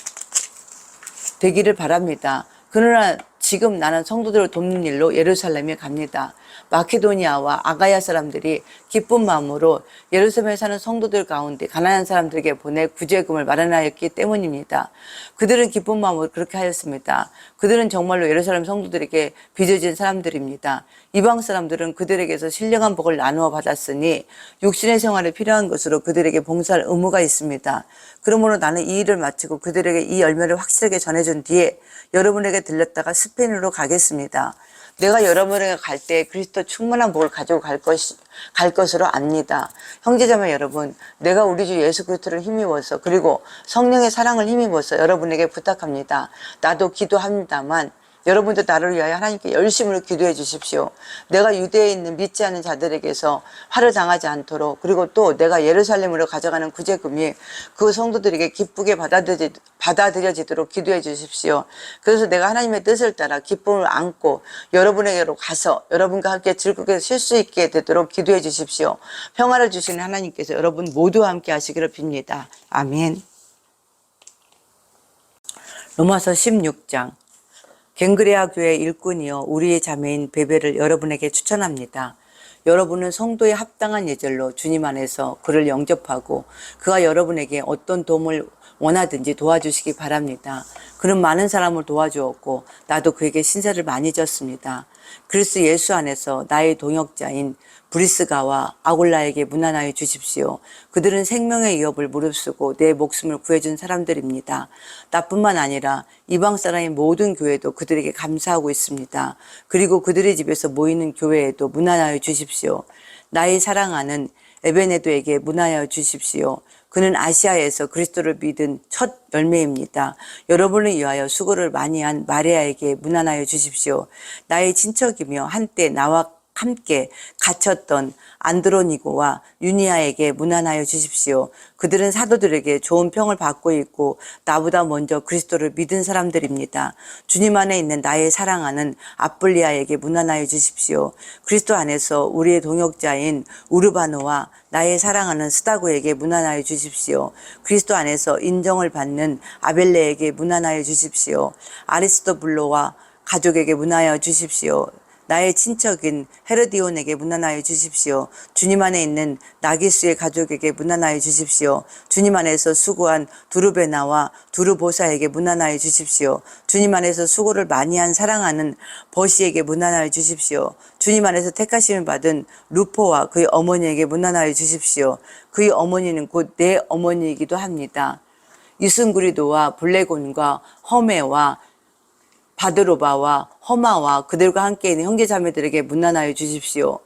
되기를 바랍니다. 그러나 지금 나는 성도들을 돕는 일로 예루살렘에 갑니다. 마케도니아와 아가야 사람들이 기쁜 마음으로 예루살렘에 사는 성도들 가운데 가난한 사람들에게 보내 구제금을 마련하였기 때문입니다. 그들은 기쁜 마음으로 그렇게 하였습니다. 그들은 정말로 예루살렘 성도들에게 빚어진 사람들입니다. 이방 사람들은 그들에게서 신령한 복을 나누어 받았으니 육신의 생활에 필요한 것으로 그들에게 봉사할 의무가 있습니다. 그러므로 나는 이 일을 마치고 그들에게 이 열매를 확실하게 전해준 뒤에 여러분에게 들렸다가 스페인으로 가겠습니다. 내가 여러분에게 갈 때 그리스도 충만한 복을 가지고 갈 것으로 압니다. 형제자매 여러분, 내가 우리 주 예수 그리스도를 힘입어서 그리고 성령의 사랑을 힘입어서 여러분에게 부탁합니다. 나도 기도합니다만 여러분도 나를 위하여 하나님께 열심으로 기도해 주십시오. 내가 유대에 있는 믿지 않는 자들에게서 화를 당하지 않도록, 그리고 또 내가 예루살렘으로 가져가는 구제금이 그 성도들에게 기쁘게 받아들여지도록 기도해 주십시오. 그래서 내가 하나님의 뜻을 따라 기쁨을 안고 여러분에게로 가서 여러분과 함께 즐겁게 쉴 수 있게 되도록 기도해 주십시오. 평화를 주시는 하나님께서 여러분 모두와 함께 하시기를 빕니다. 아멘. 로마서 16장. 갱그레아 교회 일꾼이여 우리의 자매인 베베를 여러분에게 추천합니다. 여러분은 성도의 합당한 예절로 주님 안에서 그를 영접하고 그가 여러분에게 어떤 도움을 원하든지 도와주시기 바랍니다. 그는 많은 사람을 도와주었고 나도 그에게 신세를 많이 졌습니다. 그리스도 예수 안에서 나의 동역자인 브리스가와 아굴라에게 문안하여 주십시오. 그들은 생명의 위협을 무릅쓰고 내 목숨을 구해준 사람들입니다. 나뿐만 아니라 이방 사람의 모든 교회도 그들에게 감사하고 있습니다. 그리고 그들의 집에서 모이는 교회에도 문안하여 주십시오. 나의 사랑하는 에베네도에게 문안하여 주십시오. 그는 아시아에서 그리스도를 믿은 첫 열매입니다. 여러분을 위하여 수고를 많이 한 마리아에게 문안하여 주십시오. 나의 친척이며 한때 나와 함께 갇혔던 안드로니고와 유니아에게 문안하여 주십시오. 그들은 사도들에게 좋은 평을 받고 있고 나보다 먼저 그리스도를 믿은 사람들입니다. 주님 안에 있는 나의 사랑하는 아뿔리아에게 문안하여 주십시오. 그리스도 안에서 우리의 동역자인 우르바노와 나의 사랑하는 스다고에게 문안하여 주십시오. 그리스도 안에서 인정을 받는 아벨레에게 문안하여 주십시오. 아리스토블로와 가족에게 문안하여 주십시오. 나의 친척인 헤르디온에게 문안하여 주십시오. 주님 안에 있는 나기수의 가족에게 문안하여 주십시오. 주님 안에서 수고한 두르베나와 두르보사에게 문안하여 주십시오. 주님 안에서 수고를 많이 한 사랑하는 버시에게 문안하여 주십시오. 주님 안에서 택하심을 받은 루포와 그의 어머니에게 문안하여 주십시오. 그의 어머니는 곧 내 어머니이기도 합니다. 유승구리도와 블레곤과 허메와 바드로바와 허마와 그들과 함께 있는 형제자매들에게 문안하여 주십시오.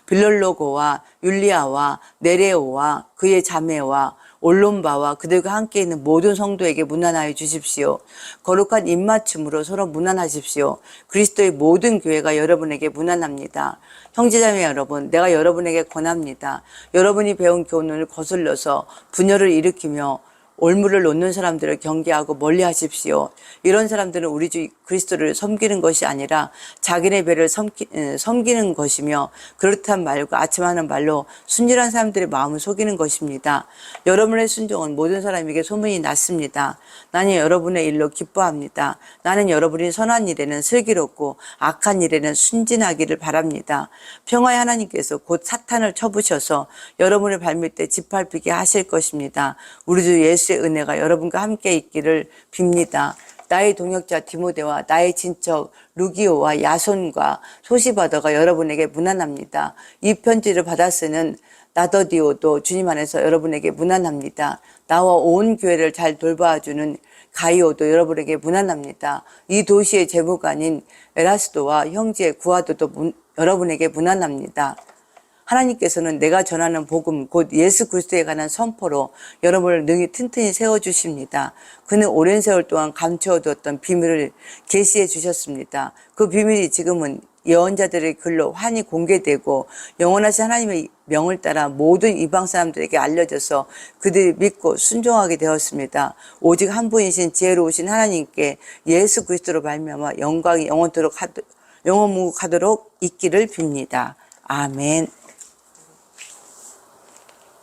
빌롤로고와 율리아와 네레오와 그의 자매와 올론바와 그들과 함께 있는 모든 성도에게 문안하여 주십시오. 거룩한 입맞춤으로 서로 문안하십시오. 그리스도의 모든 교회가 여러분에게 문안합니다. 형제자매 여러분, 내가 여러분에게 권합니다. 여러분이 배운 교훈을 거슬러서 분열을 일으키며 올무를 놓는 사람들을 경계하고 멀리 하십시오. 이런 사람들은 우리 주 그리스도를 섬기는 것이 아니라 자기네 배를 섬기는 것이며 그렇단 말과 아침하는 말로 순진한 사람들의 마음을 속이는 것입니다. 여러분의 순종은 모든 사람에게 소문이 났습니다. 나는 여러분의 일로 기뻐합니다. 나는 여러분이 선한 일에는 슬기롭고 악한 일에는 순진하기를 바랍니다. 평화의 하나님께서 곧 사탄을 쳐부셔서 여러분의 발밑에 짓밟히게 하실 것입니다. 우리 주 예수의 은혜가 여러분과 함께 있기를 빕니다. 나의 동역자 디모데와 나의 친척 루기오와 야손과 소시바더가 여러분에게 문안합니다. 이 편지를 받아 쓰는 나더디오도 주님 안에서 여러분에게 문안합니다. 나와 온 교회를 잘 돌봐주는 가이오도 여러분에게 문안합니다. 이 도시의 재무관인 에라스도와 형제 구아도도 여러분에게 문안합니다. 하나님께서는 내가 전하는 복음 곧 예수 그리스도에 관한 선포로 여러분을 능히 튼튼히 세워주십니다. 그는 오랜 세월 동안 감추어두었던 비밀을 계시해 주셨습니다. 그 비밀이 지금은 예언자들의 글로 환히 공개되고 영원하신 하나님의 명을 따라 모든 이방 사람들에게 알려져서 그들이 믿고 순종하게 되었습니다. 오직 한 분이신 지혜로우신 하나님께 예수 그리스도로 말미암아 영광이 영원무궁하도록 있기를 빕니다. 아멘.